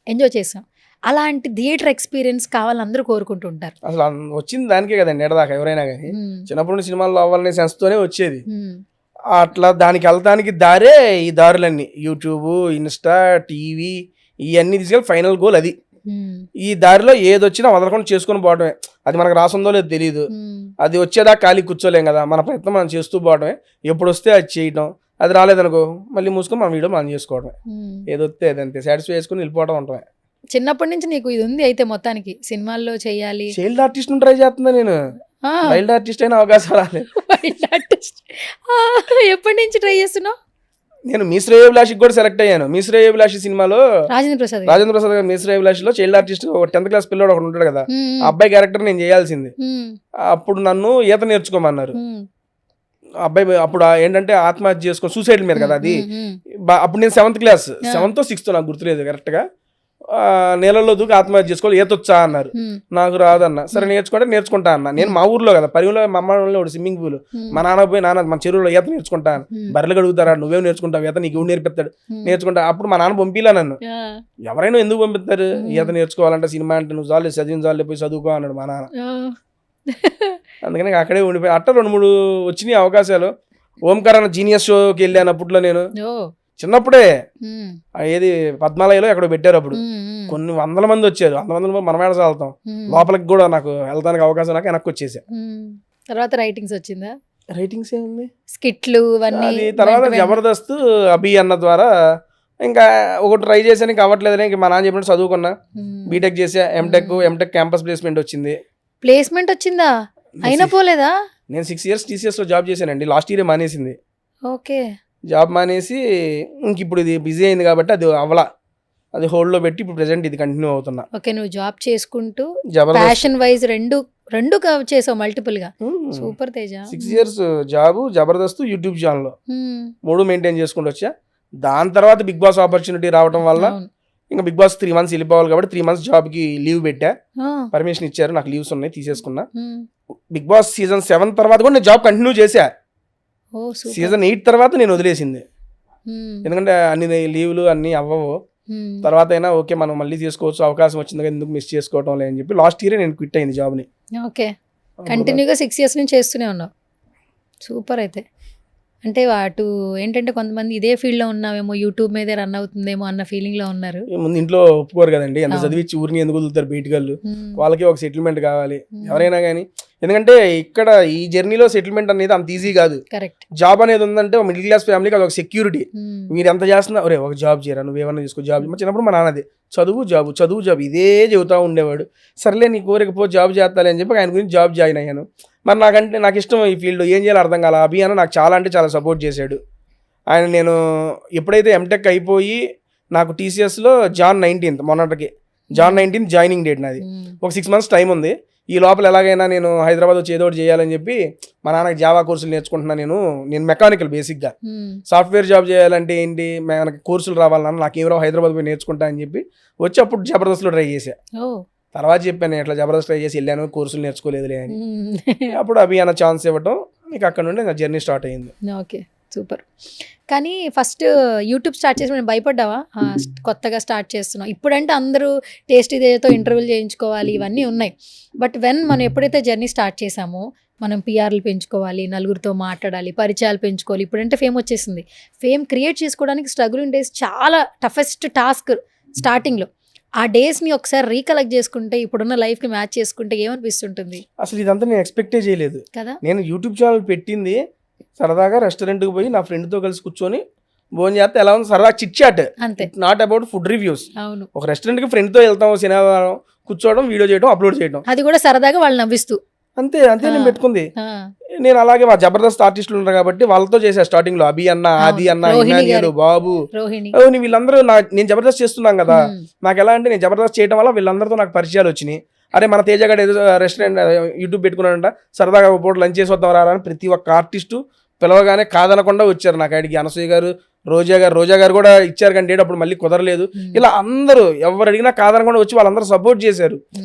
ఎంజాయ్ చేసాం. అలాంటి థియేటర్ ఎక్స్పీరియన్స్ కావాలని అందరూ కోరుకుంటుంటారు. అసలు వచ్చింది దానికే కదండి ఎడదాకా ఎవరైనా కానీ. చిన్నప్పటి నుండి సినిమాల్లో అవ్వాలనే సెన్స్తోనే వచ్చేది. అట్లా దానికి వెళ్తానికి దారే ఈ దారులన్నీ, యూట్యూబ్, ఇన్స్టా, టీవీ, ఇవన్నీ తీసుకెళ్ళి ఫైనల్ గోల్ అది. ఈ దారిలో ఏది వచ్చినా వదలకుండా చేసుకుని పోవడమే. అది మనకు రాసుందో లేదో తెలియదు, అది వచ్చేదా ఖాళీ కూర్చోలేం కదా, మన ప్రయత్నం మనం చేస్తూ పోవడమే. ఎప్పుడు వస్తే అది చేయటం, అది రాలేదనుకో మళ్ళీ మూసుకొని మన వీడియో మనం చేసుకోవడమే. ఏదొస్తే అదంతే సాటిస్ఫై చేసుకుని వెళ్ళిపోవడం ఉంటామే. చిన్నప్పటి నుంచి నీకు ఇది ఉంది అయితే మొత్తానికి సినిమాల్లో చేయాలి. చైల్డ్ ఆర్టిస్ట్ ట్రై చేస్తున్నా నేను, వైల్డ్ ఆర్టిస్ట్ అయిన అవకాశం రాలేదు. ఎప్పటి నుంచి ట్రై చేస్తున్నావు? నేను మీ శ్రేయోభిలాషికి కూడా సెలెక్ట్ అయ్యాను. మీ శ్రేయోభిలాషి సినిమాలో రాజేంద్ర ప్రసాద్ గారు మీ శ్రేయోభిలాషిలో చైల్డ్ ఆర్టిస్ట్ 10th క్లాస్ పిల్లడు ఒకటి ఉంటాడు కదా, ఆ అబ్బాయి క్యారెక్టర్ నేను చేయాల్సింది. అప్పుడు నన్ను ఈత నేర్చుకోమన్నారు. అబ్బాయి అప్పుడు ఏంటంటే ఆత్మహత్య చేసుకొని సూసైడ్ మీద కదా అది. అప్పుడు నేను 7th class, 7th or 6th నాకు గుర్తులేదు కరెక్ట్ గా. నీళ్ళలో దూకి ఆత్మహత్య చేసుకోవాలి, ఈతొచ్చా అన్నారు. నాకు రాదన్న. సరే నేర్చుకుంటా అన్న. నేను మా ఊర్లో కదా, పరిలో మా అమ్మ ఒకటి స్విమ్మింగ్ పూల్, మా నాన్న పోయి నాన్న మన చెరువులో ఈత నేర్చుకుంటా, బర్రెలు కడుగుతారా, నువ్వేం నేర్చుకుంటావు ఈత, నీకు నేర్పిస్తాడు, నేర్చుకుంటా. అప్పుడు మా నాన్న పంపిలా నన్ను. ఎవరైనా ఎందుకు పంపిస్తారు, ఈత నేర్చుకోవాలంటే సినిమా అంటే నువ్వు చాలు చదివిన చాలు పోయి చదువుకో అన్నాడు మా నాన్న. అందుకని అక్కడే ఉండిపోయి అట్ట 2-3 వచ్చినాయి అవకాశాలు. ఓంకార్ అన్న జీనియస్ షోకి వెళ్ళాను అప్పట్లో నేను, చిన్నప్పుడే. ఏది పద్మాలయలో ఎక్కడో పెట్టారు అప్పుడు, కొన్ని 100 మంది వచ్చారు. 100 మంది మనం ఏడ వెళ్తాం, లోపలికి కూడా నాకు వెళ్తానికి అవకాశం నాకు వెనక్కి వచ్చేసా. తర్వాత రైటింగ్స్ వచ్చిందా? రైటింగ్స్ ఏముంది, స్కిట్లు ఇవన్నీ. తర్వాత జబర్దస్త్ అభి అన్న ద్వారా ఇంకా ఒకటి ట్రై చేశాను, ఇంకా అవ్వట్లేదని ఇంక మా నాన్న చెప్పినట్టు చదువుకున్నా. బీటెక్ చేసా, ఎంటెక్ క్యాంపస్ ప్లేస్మెంట్ వచ్చింది. ప్లేస్మెంట్ వచ్చిందా? అయినా పోలేదా? నేను 6 years TCS లో జాబ్ చేశానండి. లాస్ట్ ఇయరే మానేసింది. ఓకే. జాబ్ మానేసి ఇంక ఇప్పుడు ఇది బిజీ అయింది కాబట్టి అది అవ్వలా, అది హోల్డ్ లో పెట్టి ఇప్పుడు ప్రెసెంట్ ఇది కంటిన్యూ అవుతున్నా. ఓకే. నువ్వు జాబ్ చేసుకుంటూ ప్యాషన్ వైజ్ రెండు చేసావు మల్టిపుల్ గా. Super Teja. 6 years job, Jabardasth, YouTube channel 3 maintain చేసుకుంటూ వచ్చా. దాని తర్వాత బిగ్ బాస్ ఆపర్చునిటీ రావడం వల్ల ఇంకా బిగ్ బాస్ 3 months వెళ్ళిపోవాలి కాబట్టి 3 months జాబ్ కి లీవ్ పెట్టా. పర్మిషన్ ఇచ్చారు, నాకు లీవ్స్ ఉన్నాయి, తీసేసుకున్నా. బిగ్ బాస్ సీజన్ 7 తర్వాత కూడా నేను జాబ్ కంటిన్యూ చేశా. సీజన్ 8 తర్వాత నేను వదిలేసింది, ఎందుకంటే అన్ని లీవ్లు అన్ని అవ్వవు. తర్వాత అయినా ఓకే మనం మళ్ళీ చేసుకోవచ్చు, అవకాశం వచ్చింది కదా ఎందుకు మిస్ చేసుకోవటం లేదని చెప్పి లాస్ట్ ఇయర్ నేను క్విట్ అయింది జాబ్ని. ఓకే. కంటిన్యూగా 6 years నుంచి చేస్తూనే ఉన్నావు. సూపర్. అయితే అంటే అటు ఏంటంటే కొంతమంది ఇదే ఫీల్డ్ లో ఉన్నావేమో, యూట్యూబ్ మీదే రన్ అవుతుందేమో అన్న ఫీలింగ్ లో ఉన్నారు. ముందు ఇంట్లో ఒప్పుకోరు కదండి, ఎంత చదివించి ఊరిని ఎందుకు వదులుతారు బయటికి వాళ్ళు, వాళ్ళకి ఒక సెటిల్మెంట్ కావాలి ఎవరైనా కానీ. ఎందుకంటే ఇక్కడ ఈ జర్నీలో సెటిల్మెంట్ అనేది అంత ఈజీ కాదు. కరెక్ట్. జాబ్ అనేది ఉందంటే ఒక మిడిల్ క్లాస్ ఫ్యామిలీకి అది ఒక సెక్యూరిటీ. మీరు ఎంత చేస్తున్నా ఒరే ఒక జాబ్ చేయరా, నువ్వేమన్నా తీసుకో జాబ్. చిన్నప్పుడు మా నాన్నది చదువు జాబ్ ఇదే చెబుతూ ఉండేవాడు. సర్లే నీ కోరికపో జాబ్ చేస్తాలే అని చెప్పి ఆయన గురించి జాబ్ జాయిన్ అయ్యాను. మరి నాకు ఇష్టం ఈ ఫీల్డ్, ఏం చేయాలో అర్థం కాల. అభి అన్న నాకు చాలా అంటే చాలా సపోర్ట్ చేశాడు ఆయన. నేను ఎప్పుడైతే ఎంటెక్ అయిపోయి నాకు TCSలో Jan 19th మొన్నటికి Jan 19th జాయినింగ్ డేట్ నాది. ఒక 6 months టైం ఉంది. ఈ లోపల ఎలాగైనా నేను హైదరాబాద్ వచ్చి ఏదో ఒకటి చేయాలని చెప్పి మా నాన్నకి జావా కోర్సులు నేర్చుకుంటున్నా. నేను మెకానికల్ బేసిక్గా, సాఫ్ట్వేర్ జాబ్ చేయాలంటే ఏంటి మనకి కోర్సులు రావాలన్నా నాకు ఏమో హైదరాబాద్ పోయి నేర్చుకుంటా అని చెప్పి వచ్చి అప్పుడు జబర్దస్త్లో ట్రై చేశా. తర్వాత చెప్పాను ఇట్లా జబర్దస్త్ ట్రై చేసి వెళ్ళాను, కోర్సులు నేర్చుకోలేదులే అని. అప్పుడు అభి అన్న ఛాన్స్ ఇవ్వటం, మీకు అక్కడ నుండి నా జర్నీ స్టార్ట్ అయింది. Okay, super. కానీ ఫస్ట్ యూట్యూబ్ స్టార్ట్ చేసి భయపడ్డావా? కొత్తగా స్టార్ట్ చేస్తున్నావు ఇప్పుడంటే అందరూ టేస్టీ దేతో ఇంటర్వ్యూలు చేయించుకోవాలి, ఇవన్నీ ఉన్నాయి. బట్ మనం ఎప్పుడైతే జర్నీ స్టార్ట్ చేసామో మనం PRలు పెంచుకోవాలి, నలుగురితో మాట్లాడాలి, పరిచయాలు పెంచుకోవాలి. ఇప్పుడంటే ఫేమ్ వచ్చేసింది. ఫేమ్ క్రియేట్ చేసుకోవడానికి స్ట్రగులింగ్ డేస్ చాలా టఫెస్ట్ టాస్క్ స్టార్టింగ్లో. ఆ డేస్ని ఒకసారి రీకలెక్ట్ చేసుకుంటే ఇప్పుడున్న లైఫ్కి మ్యాచ్ చేసుకుంటే ఏమనిపిస్తుంటుంది? అసలు ఇదంతా నేను ఎక్స్పెక్టే చేయలేదు కదా. నేను యూట్యూబ్ ఛానల్ పెట్టింది సరదాగా రెస్టారెంట్కి పోయి నా ఫ్రెండ్తో కలిసి కూర్చొని భోజనం చేస్తే ఎలా ఉంది సరదా చిట్ చాట్, అంతే. Not about food reviews. అవును. ఒక రెస్టారెంట్కి ఫ్రెండ్తో వెళ్తాం, శనివారం కూర్చోవడం, వీడియో చేయడం, అప్లోడ్ చేయడం, అది కూడా సరదాగా వాళ్ళు నవ్విస్తూ. అంతే నేను పెట్టుకుంది. నేను అలాగే మా జబర్దస్త్ ఆర్టిస్టులు ఉన్నారు కాబట్టి వాళ్ళతో చేసా స్టార్టింగ్ లో. అభి అన్న, ఆది అన్న, ఇమానియల్, బాబు, వీళ్ళందరూ నేను జబర్దస్త్ చేస్తున్నాం కదా, నాకు ఎలా అంటే నేను జబర్దస్త్ చేయడం వల్ల వీళ్ళందరితో నాకు పరిచయాలు వచ్చినాయి. అరే మన తేజగాడు ఏదో రెస్టారెంట్ యూట్యూబ్ పెట్టుకున్నాడంట, సరదాగా పూట లంచ్ చేసి వద్దాం రా అని ప్రతి ఒక్క ఆర్టిస్టు పిలవగానే కాదనకుండా వచ్చారు నా కాడికి. అనసూయ గారు, రోజా గారు కూడా ఇచ్చారు కానీ డేట్ అప్పుడు మళ్ళీ కుదరలేదు. ఇలా అందరూ ఎవరు అడిగినా కాదనకుండా వచ్చి వాళ్ళందరూ సపోర్ట్ చేశారు.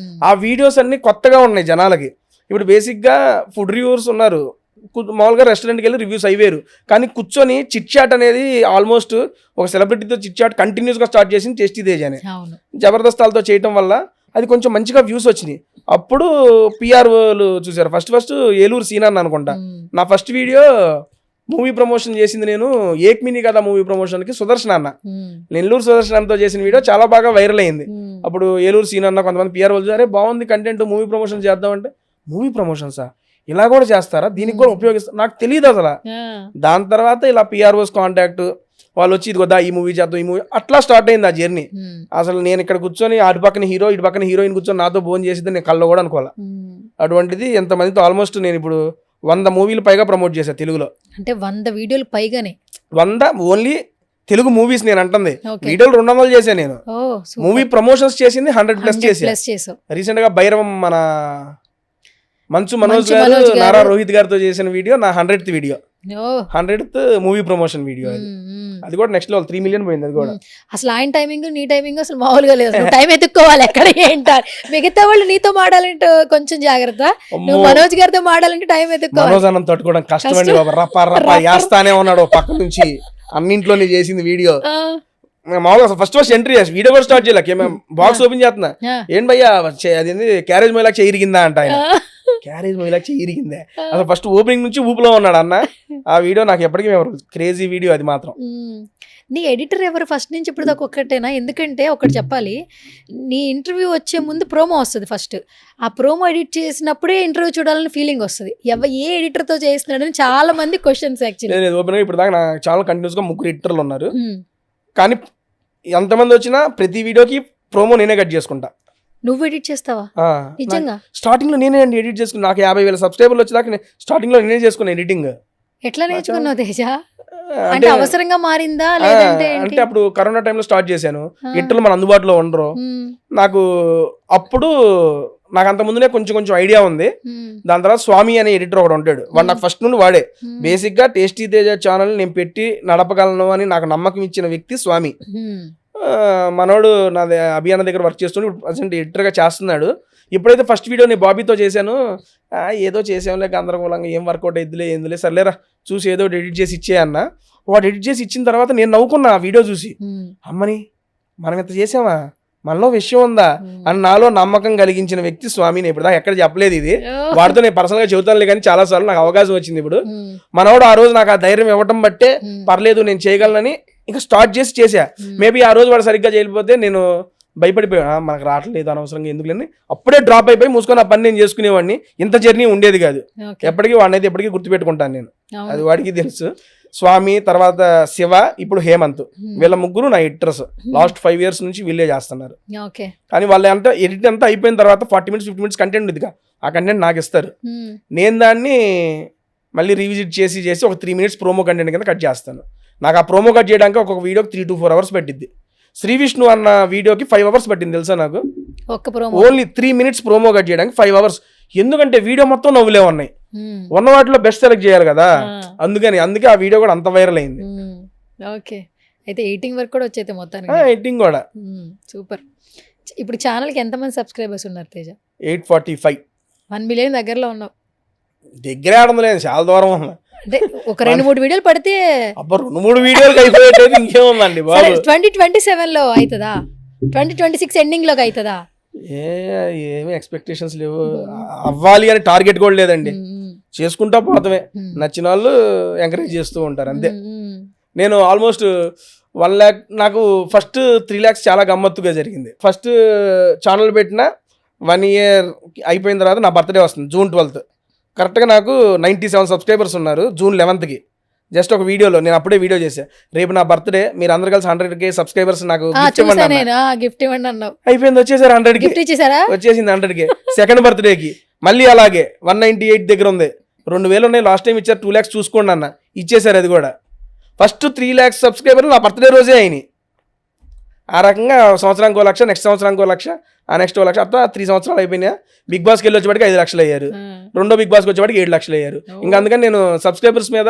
ఆ వీడియోస్ అన్ని కొత్తగా ఉన్నాయి జనాలకి. ఇప్పుడు బేసిక్గా ఫుడ్ రివ్యూవర్స్ ఉన్నారు, మామూలుగా రెస్టారెంట్కి వెళ్ళి రివ్యూస్ అయ్యారు, కానీ కూర్చొని చిట్ చాట్ అనేది ఆల్మోస్ట్ ఒక సెలబ్రిటీతో చిట్ చాట్ కంటిన్యూస్గా స్టార్ట్ చేసింది టేస్టీ తేజ్ అని. అవును. జబర్దస్తాలతో చేయటం వల్ల అది కొంచెం మంచిగా వ్యూస్ వచ్చినాయి. అప్పుడు పిఆర్ఓలు చూసారు. ఫస్ట్ ఏలూరు సీన్ అన్న అనుకుంటా. నా ఫస్ట్ వీడియో మూవీ ప్రమోషన్ చేసింది నేను ఏక్ మినీ కదా మూవీ ప్రమోషన్కి సుదర్శన్ అన్న, నెల్లూరు సుదర్శన్ అన్నతో చేసిన వీడియో చాలా బాగా వైరల్ అయింది. అప్పుడు ఏలూరు సీన్ అన్న కొంతమంది పిఆర్ఓలు అరే బాగుంది కంటెంట్, మూవీ ప్రమోషన్ చేద్దామంటే మూవీ ప్రమోషన్సా ఇలా కూడా చేస్తారా, దీనికి కూడా ఉపయోగిస్తారు, నాకు తెలియదు అసలు. దాని తర్వాత ఇలా పిఆర్ఓస్ కాంటాక్ట్ వాళ్ళు వచ్చి ఇదిగోదా ఈ మూవీ చేద్దాం, ఈ మూవీ అట్లా స్టార్ట్ అయింది ఆ జర్నీ. అసలు నేను ఇక్కడ కూర్చొని అటు పక్కన హీరో ఇటు పక్కన హీరోయిన్ కూర్చొని నాతో భోజనం చేసేది నేను కళ్ళలో కూడా అనుకోవాలి. అటువంటిది ఎంతమందితో ఆల్మోస్ట్ నేను ఇప్పుడు 100 మూవీలు పైగా ప్రమోట్ చేశాను తెలుగులో. అంటే 100 వీడియోలు పైగానే. 100 ఓన్లీ తెలుగు మూవీస్ నేను అంటుంది. వీడియోలు 200 చేశాను నేను. మూవీ ప్రమోషన్స్ చేసింది 100+ చేశాను. రీసెంట్ గా భైరవం మన మంచు మనోజ్ గారు నారా రోహిత్ గారితో చేసిన వీడియో నా 100th video, 100th movie promotion video. అది కూడా నెక్స్ట్ లెవెల్ 3 మిలియన్ పోయింది. అది కూడా అసలు ఆయన టైమింగ్ నీ టైమింగ్ అసలు మామూలుగా లేదు. టైం ఎత్తుక్కోవాలి ఎక్కడ ఏంటారు. మిగతా వాళ్ళు నీతో మాడాలంటే కొంచెం జాగ్రత్త, నువ్వు మనోజ్ గారితో మాడాలంటే టైం ఎత్తుక్కోవాలి. మనోజ్ అన్నం తట్టుకోవడం కష్టమండి బాబు. రప్ప వేస్తానే ఉన్నాడు పక్క నుంచి. అన్నింట్లోనే చేసింది వీడియో. మామూలుగా ఫస్ట్ ఎంట్రీ చేసి వీడియో కూడా స్టార్ట్ చేయలేక బాక్స్ ఓపెన్ చేస్తున్నా, ఏంటి భయ్యా అది క్యారేజ్ మొయిలాక్ ఇరిగిందా అంట. ఆయన క్యారేజ్ మొయిలాక్ ఇరిగిందే. అసలు ఫస్ట్ ఓపెనింగ్ నుంచి ఊపులో ఉన్నాడు అన్న. ఆ వీడియో నాకు ఎప్పటికీ క్రేజీ వీడియో అది మాత్రం. నీ ఎడిటర్ ఎవరు ఫస్ట్ నుంచి ఇప్పుడు దాకా ఒక్కటేనా? ఎందుకంటే ఒకటి చెప్పాలి, నీ ఇంటర్వ్యూ వచ్చే ముందు ప్రోమో వస్తుంది. ఫస్ట్ ఆ ప్రోమో ఎడిట్ చేసినప్పుడే ఇంటర్వ్యూ చూడాలని ఫీలింగ్ వస్తుంది. ఏ ఎడిటర్తో చేస్తున్నాడని చాలా మంది క్వశ్చన్స్. యాక్చువల్లీ ఓపెన్ ఇప్పుడు దాకా నా ఛానల్ కంటిన్యూస్గా 3 ఎడిటర్లు ఉన్నారు, కానీ ఎంతమంది వచ్చినా ప్రతి వీడియోకి ప్రోమో నేనే కట్ చేసుకుంటా. నువ్వు ఎడిట్ చేస్తావా? నిజంగా స్టార్టింగ్ లో నేనే ఎడిట్ చేసుకున్నా. నాకు 50,000 సబ్స్క్రైబర్లు వచ్చేదాకా స్టార్టింగ్ లో నేనే చేసుకున్నా ఎడిటింగ్. ఎట్లా నేర్చుకున్నావు తేజ? అంటే అవసరంగా మారిందా లేదంటే? అంటే అప్పుడు కరోనా టైంలో స్టార్ట్ చేశాను. ఎడిటర్లు మన అందుబాటులో ఉండరు నాకు. అప్పుడు నాకు అంత ముందునే కొంచెం ఐడియా ఉంది. దాని తర్వాత స్వామి అనే ఎడిటర్ ఒకడు ఉంటాడు, వాడు నాకు ఫస్ట్ నుండి వాడే. బేసిక్ గా టేస్టీ తేజ ఛానల్ నేను పెట్టి నడపగలను అని నాకు నమ్మకం ఇచ్చిన వ్యక్తి స్వామి. మనోడు నాది అభియాన దగ్గర వర్క్ చేస్తుండే, ఇప్పుడు ప్రజెంట్ ఎడిటర్గా చేస్తున్నాడు. ఇప్పుడైతే ఫస్ట్ వీడియో నేను బాబీతో చేశాను, ఏదో చేసాంలే గందరగోళంగా, ఏం వర్కౌట్ అయ్యిద్దిలే ఏందులే సర్లేరా చూసి ఏదో ఎడిట్ చేసి ఇచ్చే అన్న. వాడు ఎడిట్ చేసి ఇచ్చిన తర్వాత నేను నవ్వుకున్నా ఆ వీడియో చూసి. అమ్మని మనం ఇంత చేసామా, మనలో విషయం ఉందా అని నాలో నమ్మకం కలిగించిన వ్యక్తి స్వామి. నేను ఇప్పుడు దాకా ఎక్కడ చెప్పలేదు ఇది, వాడితో నేను పర్సనల్గా చెబుతానులే, కానీ చాలా సార్లు నాకు అవకాశం వచ్చింది. ఇప్పుడు మనోడు ఆ రోజు నాకు ఆ ధైర్యం ఇవ్వటం బట్టే పర్లేదు నేను చేయగలనని ఇంకా స్టార్ట్ చేసా. మేబీ ఆ రోజు వాడు సరిగ్గా చేయకపోతే నేను భయపడిపోయా, మనకు రావట్లేదు అనవసరంగా ఎందుకు లేని అప్పుడే డ్రాప్ అయిపోయి మూసుకొని ఆ పని నేను చేసుకునేవాడిని. ఇంత జర్నీ ఉండేది కాదు. ఎప్పటికీ వాడిని అయితే ఎప్పటికీ గుర్తుపెట్టుకుంటాను నేను, అది వాడికి తెలుసు. స్వామి తర్వాత శివ, ఇప్పుడు హేమంత్, వీళ్ళ ముగ్గురు నా ఎడిటర్స్. లాస్ట్ 5 years నుంచి వీళ్ళే చేస్తున్నారు. కానీ వాళ్ళు అంతా ఎడిట్ అంతా అయిపోయిన తర్వాత 40 minutes 50 minutes కంటెంట్ ఉంది, ఆ కంటెంట్ నాకు ఇస్తారు. నేను దాన్ని మళ్ళీ రివిజిట్ చేసి ఒక 3 minutes ప్రోమో కంటెంట్ కింద కట్ చేస్తాను. నాకు ఆ ప్రోమో కట్ చేయడానికి ఒక్కొక్క వీడియోకి 3 to 4 hours పట్టిద్ది. శ్రీ విష్ణు అన్న వీడియోకి 5 hours పట్టింది తెలుసా నాకు. ఓన్లీ 3 minutes ప్రోమో కట్ చేయడానికి 5 hours. ఎందుకంటే వీడియో మొత్తం నవ్వులే ఉన్నాయి, ఉన్న వాటిలో బెస్ట్ సెలెక్ట్ చేయాలి కదా, అందుకే ఆ వీడియో కూడా అంత వైరల్ అయింది. ఓకే, అయితే ఎడిటింగ్ వర్క్ కూడా వచ్చేది మొత్తానికి. ఎడిటింగ్ కూడా సూపర్. ఇప్పుడు ఛానల్కి ఎంతమంది సబ్స్క్రైబర్స్ ఉన్నారు తేజ? 845. 1 million దగ్గరలో ఉన్నావు. దగ్గరే ఆడలేదు, చాలా దూరం ఉన్నా. అంటే ఒక 2-3 వీడియోలు పడితే 2-3 వీడియోలు అయిపోయేది ఇంకేముందండి బాబు. 2027లో అవుతుందా? 2026 ఎండింగ్ లోకి అవుతుందా? ఏమి ఎక్స్పెక్టేషన్స్ లేవు, అవ్వాలి అని టార్గెట్ కూడా లేదండి. చేసుకుంటా పోతామే, నచ్చిన వాళ్ళు ఎంకరేజ్ చేస్తూ ఉంటారు అంతే. నేను ఆల్మోస్ట్ 1 lakh, నాకు ఫస్ట్ 3 lakhs చాలా గమ్మత్తుగా జరిగింది. ఫస్ట్ ఛానల్ పెట్టిన 1 year అయిపోయిన తర్వాత నా బర్త్డే వస్తుంది, June 12th. కరెక్ట్గా నాకు 97 సబ్స్క్రైబర్స్ ఉన్నారు. June 11th జస్ట్ ఒక వీడియోలో నేను అప్పుడే వీడియో చేశాను, రేపు నా బర్త్డే, మీరు అందరు కలిసి 100K సబ్స్క్రైబర్స్ నాకు గిఫ్ట్ ఇవ్వండి అన్నావు. అయిపోయింది, వచ్చేసారు 100K, వచ్చేసింది 100K. సెకండ్ బర్త్డేకి మళ్ళీ అలాగే 198 దగ్గర ఉంది. 2,000 ఉన్నాయి, లాస్ట్ టైం ఇచ్చారు 2 lakhs చూసుకోండి అన్న, ఇచ్చేసారు అది కూడా. ఫస్ట్ 3 lakhs సబ్స్క్రైబర్లు నా బర్త్డే రోజే అయినాయి. ఆ రకంగా సంవత్సరానికి 1 లక్ష, నెక్స్ట్ సంవత్సరానికి 1 లక్ష, ఆ నెక్స్ట్ 1 లక్ష, అట్లా 3 సంవత్సరాలు అయిపోయినా. బిగ్ బాస్కి వెళ్ళి వచ్చేవాడికి 5 లక్షలు అయ్యారు, రెండో బిగ్ బాస్కి వచ్చేవాడికి 7 లక్షలు అయ్యారు. ఇంకా అందుకని నేను సబ్స్క్రైబర్స్ మీద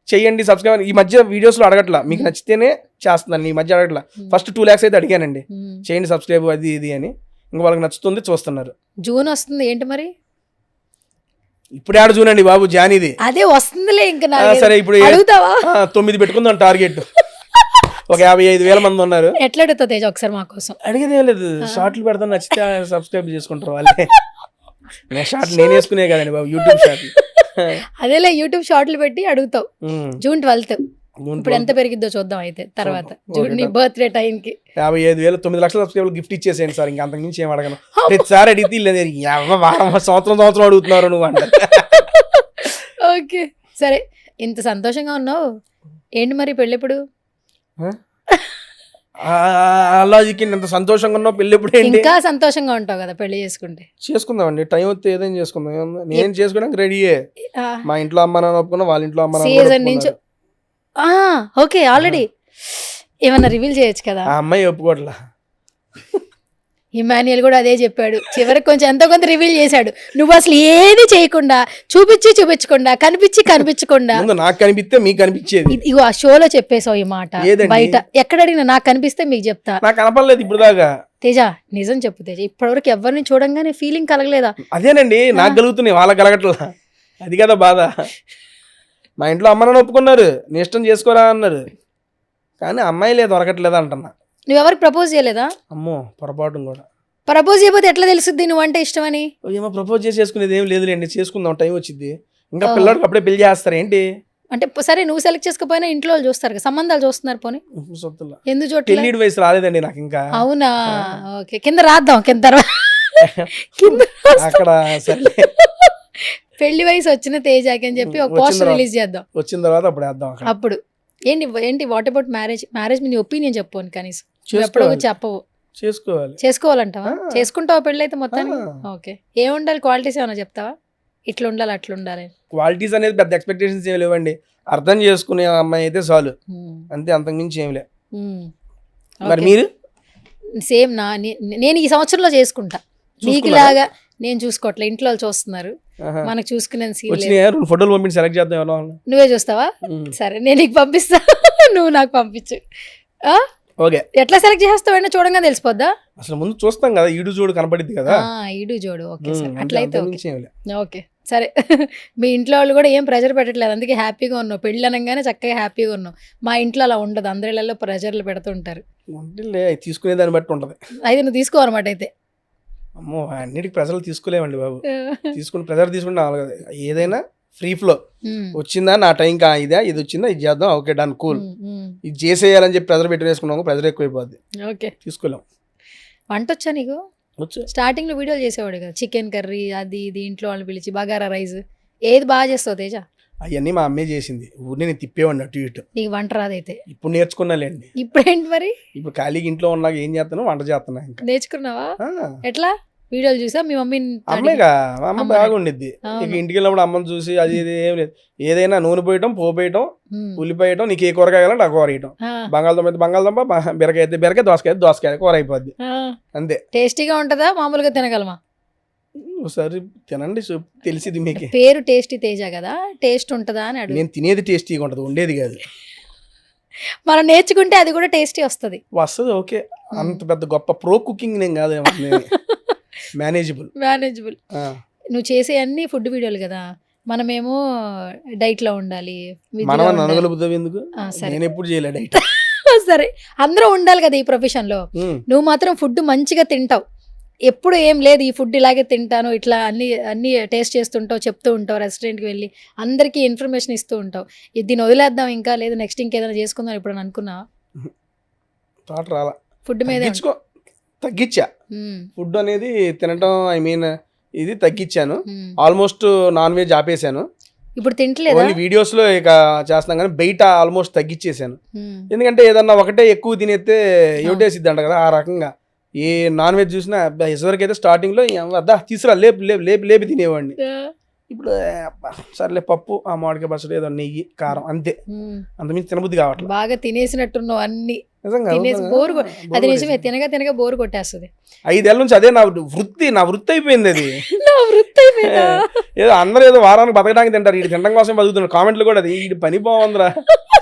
చెయ్యండి సబ్స్క్రైబర్ ఈ మధ్య వీడియోస్లో అడగట్లా, మీకు నచ్చితేనే చేస్తున్నాను, ఈ మధ్య అడగట్లా. ఫస్ట్ 2 lakhs అయితే అడిగానండి, చేయండి సబ్స్క్రైబ్ అది ఇది అని. ఇంకా వాళ్ళకి నచ్చుతుంది, చూస్తున్నారు. జూన్ వస్తుంది ఏంటి మరి? ఇప్పుడు ఆడ చూడండి బాబు జానీది. అదే వస్తుందిలే ఇంకా సరే ఇప్పుడు అడుగుతావా? 9 పెట్టుకుందాం టార్గెట్. ఒక 55,000 మంది ఉన్నారు. ఎట్లా అడుగుతావు తేజ ఒకసారి మా కోసం? అడిగేది ఏం లేదు, షార్ట్లు పెడతాను, నచ్చితే సబ్స్క్రైబ్ చేసుకుంటారు వాళ్ళే. నేను షార్ట్ నేను వేసుకునే కదండి బాబు, యూట్యూబ్ షార్ట్లు. అదేలే యూట్యూబ్ షార్ట్లు పెట్టి అడుగుతావు. జూన్ 12 ఇప్పుడు ఎంత పెరిగిద్దో చూద్దాం అయితే తర్వాత జూన్ నీ బర్త్డే టైంకి. 55,000 9 లక్షల సబ్స్క్రైబర్లు గిఫ్ట్ ఇచ్చేసేయండి సార్, ఇంకా అంతకు మించి ఏం అడగను. ప్రతిసారి అడిగితే లేదు సంవత్సరం అడుగుతున్నారు నువ్వు అంటే. ఓకే సరే, ఇంత సంతోషంగా ఉన్నావు ఏంటి మరి పెళ్ళెప్పుడు? అలాజికి ఇంత సంతోషంగా ఉన్నావు, పెళ్ళి ఎప్పుడు ఏంటి? ఇంకా సంతోషంగా ఉంటావు కదా పెళ్లి చేసుకుంటే. చేసుకుందామండి, టైం వస్తే ఏదైనా చేసుకుందాం. నేను చేసుకోవడానికి రెడీయే. మా ఇంట్లో అమ్మ నాన్న ఒప్పుకున్నా, వాళ్ళ ఇంట్లో అమ్మ సీజన్ నుంచి. ఓకే ఆల్రెడీ ఏమన్నా రివీల్ చేయొచ్చు కదా. ఆ అమ్మాయి ఒప్పుకోవట్లా. ఇమాన్యుయల్ కూడా అదే చెప్పాడు, చివరికి కొంచెం ఎంతో కొంత రివీల్ చేశాడు. నువ్వు అసలు ఏది చేయకుండా చూపించకుండా కనిపించకుండా నాకు కనిపిస్తే మీకు కనిపించేది. ఇగో ఆ షోలో చెప్పేసావు ఈ మాట. బయట ఎక్కడ అడిగినా నాకు కనిపిస్తే మీకు చెప్తా. నాకు కనపడలేదు ఇప్పుడు దాకా. తేజ నిజం చెప్పు తేజ, ఇప్పటివరకు ఎవరిని చూడంగానే ఫీలింగ్ కలగలేదా? అదేనండి నాకు కలుగుతున్నాయి, వాళ్ళకి కలగట్లా. అది కదా బాధ. మా ఇంట్లో అమ్మని ఒప్పుకున్నారు, నీ ఇష్టం చేసుకోరా అన్నారు, కానీ అమ్మాయిలే దొరకట్లేదు అంటున్నా. నువ్వెవరికి ప్రపోజ్ చేయలేదా? అమ్మో పొరపాటు కూడా. ప్రపోజ్ చేయకపోతే ఎట్లా తెలుసుద్ది నువ్వు అంటే ఇష్టమని? ఏమో ప్రపోజ్ చేసుకునేది ఏం లేదులేండి, చేసుకుందాం టైం వచ్చింది. ఇంకా పిల్లడికి అప్పుడే పెళ్లి చేస్తారు ఏంటి? అంటే సరే నువ్వు సెలెక్ట్ చేసుకోపోయినా ఇంట్లో వాళ్ళు చూస్తారు కదా, సంబంధాలు చూస్తున్నారు. పోనీ ఎందుకు చూడలేదు? పెళ్లి వయసు రాలేదండి నాకు ఇంకా. అవునా? ఓకే కింద రాద్దాం కింద తర్వాత అక్కడ సరే పెళ్లి వయసు వచ్చిన తేజాకి అని చెప్పి ఒక పోస్టర్ రిలీజ్ చేద్దాం. వచ్చిన తర్వాత అప్పుడు వేద్దాం. అప్పుడు ఏంటి వాట్ అబౌట్ మ్యారేజ్ మీద ఒపీనియన్ చెప్పు అని కనీసం ఎప్పుడో చెప్పవు. చేసుకోవాలంటావా? చేసుకుంటావా పెళ్ళి అయితే మొత్తానికి? ఓకే, ఏం ఉండాలి క్వాలిటీస్ ఏమైనా చెప్తావా? ఇట్లా ఉండాలి అట్లా ఉండాలి. క్వాలిటీస్ అనేది పెద్ద ఎక్స్పెక్టేషన్స్ ఏమి లేవండి, అర్థం చేసుకునే అమ్మాయి అయితే చాలు, అంతే, అంతకు మించి ఏమి లే. మరి మీరు? సేమ్ నేను ఈ సంవత్సరంలో చేసుకుంటా. నీకులాగా నేను చూసుకోవట్లే, ఇంట్లో వాళ్ళు చూస్తున్నారు, మనకు చూసుకునే ఫోటోలు పంపించి సెలెక్ట్ చేద్దాం. నువ్వే చూస్తావా? సరే నేను నీకు పంపిస్తా, నువ్వు నాకు పంపించు. ఓకే, ఎట్లా సెలెక్ట్ చేస్తావైనా చూడంగా తెలిసిపోద్దా? అసలు ముందు చూస్తాం కదా, ఈడు జోడు కనపడిద్ది కదా. ఈడు జోడు. ఓకే సరే, అట్లయితే ఓకే సరే. మీ ఇంట్లో వాళ్ళు కూడా ఏం ప్రెజర్ పెట్టట్లేదు, అందుకే హ్యాపీగా ఉన్నావు. పెళ్ళి అనగానే చక్కగా హ్యాపీగా ఉన్నావు. మా ఇంట్లో అలా ఉండదు, అందరిలో ప్రెజర్లు పెడుతుంటారు. తీసుకునే దాన్ని బట్టి ఉంటది. అయితే నువ్వు తీసుకోవన్నమాట అయితే. అమ్మో అన్నిటికి ప్రెజర్లు తీసుకోలేమండి బాబు, తీసుకుని ప్రెజర్ తీసుకుంటే ఏదైనా ఫ్రీ ఫ్లో వచ్చిందా, నా టైం కా ఇదే, ఇది వచ్చిందా ఇది చేద్దాం, ఓకే డన్ కూల్, ఇది చేసేయాలని చెప్పి ప్రెజర్ పెట్టి వేసుకున్నాము, ప్రెజర్ ఎక్కువైపోద్ది. ఓకే తీసుకోలేం. వంట వచ్చా నీకు? స్టార్టింగ్ లో వీడియోలు చేసేవాడు కదా, చికెన్ కర్రీ అది ఇది, ఇంట్లో వాళ్ళని పిలిచి బగారా రైస్, ఏది బాగా చేస్తావు తేజ? అవన్నీ మా అమ్మే చేసింది, ఊరిని నేను తిప్పేవాడిని అటు ఇటు. నీకు వంట రాదైతే? ఇప్పుడు నేర్చుకున్నాలేండి. ఇప్పుడు ఏంటి మరి? ఇప్పుడు ఖాళీగా ఇంట్లో ఉన్నాక ఏం చేస్తాను, వంట చేస్తున్నా. ఇంకా నేర్చుకున్నావా? ఎట్లా? వీడియోలు చూసా మీ మమ్మీ? అమ్మేగా, మా అమ్మ బాగుండిద్ది. ఇక ఇంటికి వెళ్ళినప్పుడు అమ్మని చూసి అది ఇది ఏం లేదు, ఏదైనా నూనె పోయటం, పోపేయటం, ఉల్లిపోయటం, నీకు ఏ కూరగాయ కావాలంటే ఆ కూర వేయటం, బంగాళదుంప అయితే బంగాళదుంప, బీరకాయ అయితే బీరకాయ, దోసకాయ అయితే దోసకాయ, కూర అయిపోద్ది అంతే. టేస్టీగా ఉంటుందా? మామూలుగా తినగలమా? ఒకసారి తినండి తెలిసింది మీకు. పేరు టేస్టీ తేజ కదా, టేస్ట్ ఉంటుందా అని అడుగు. నేను తినేది టేస్టీగా ఉంటుంది, ఉండేది కాదు. మనం నేర్చుకుంటే అది కూడా టేస్టీ వస్తుంది. ఓకే, అంత పెద్ద గొప్ప ప్రో కుకింగ్ నేను కాదు, మేనేజబుల్. నువ్వు చేసే అన్ని ఫుడ్ వీడియోలు కదా, మనమేమో డైట్ లో ఉండాలి. మనం అనగలుగుతావు ఎందుకు? నేను ఎప్పుడు చేయలే డైట్. సరే అందరూ ఉండాలి కదా ఈ ప్రొఫెషన్ లో. నువ్వు మాత్రం ఫుడ్ మంచిగా తింటావు, ఎప్పుడు ఏం లేదు ఈ ఫుడ్ ఇలాగే తింటాను ఇట్లా అన్ని టేస్ట్ చేస్తుంటావు, చెప్తూ ఉంటావు, రెస్టారెంట్కి వెళ్ళి అందరికీ ఇన్ఫర్మేషన్ ఇస్తూ ఉంటావు. దీన్ని వదిలేద్దాం ఇంకా లేదు నెక్స్ట్ ఇంకేదైనా చేసుకుందాం ఇప్పుడు అనుకున్నావా? థాట్ రాలా. ఫుడ్ మీద తగ్గించా, ఫుడ్ అనేది తినటం, ఇది తగ్గించాను. ఆల్మోస్ట్ నాన్ వెజ్ ఆపేసాను, ఇప్పుడు తింటలేదు. వీడియోస్ లో ఇక చేస్తున్నాం కానీ బయట ఆల్మోస్ట్ తగ్గించేసాను. ఎందుకంటే ఏదన్నా ఒకటే ఎక్కువ తినేస్తే ఏటేసిద్ది అంట కదా, ఆ రకంగా ఏ నాన్ వెజ్ చూసినా ఇదివరకు అయితే స్టార్టింగ్ లో తీసుకురా లేపి తినేవాడిని. ఇప్పుడు సర్లే పప్పు, ఆ మామిడికాయ పచ్చడి, ఏదో నెయ్యి, కారం, అంతే, అంతమించి తినబుద్ధి కావట్లేదు. బాగా తినేసినట్టున్నావు అన్ని. అది నిజమే, తినగా బోరు కొట్టేస్తుంది. 5 ఏళ్ళ నుంచి అదే నా వృత్తి అయిపోయింది. అది ఏదో అందరూ ఏదో వారానికి బతకడానికి తింటారు, వీడి తినడం కోసం బతుకుతున్నారు. కామెంట్లు కూడా అది వీడి పని బాగుందిరా,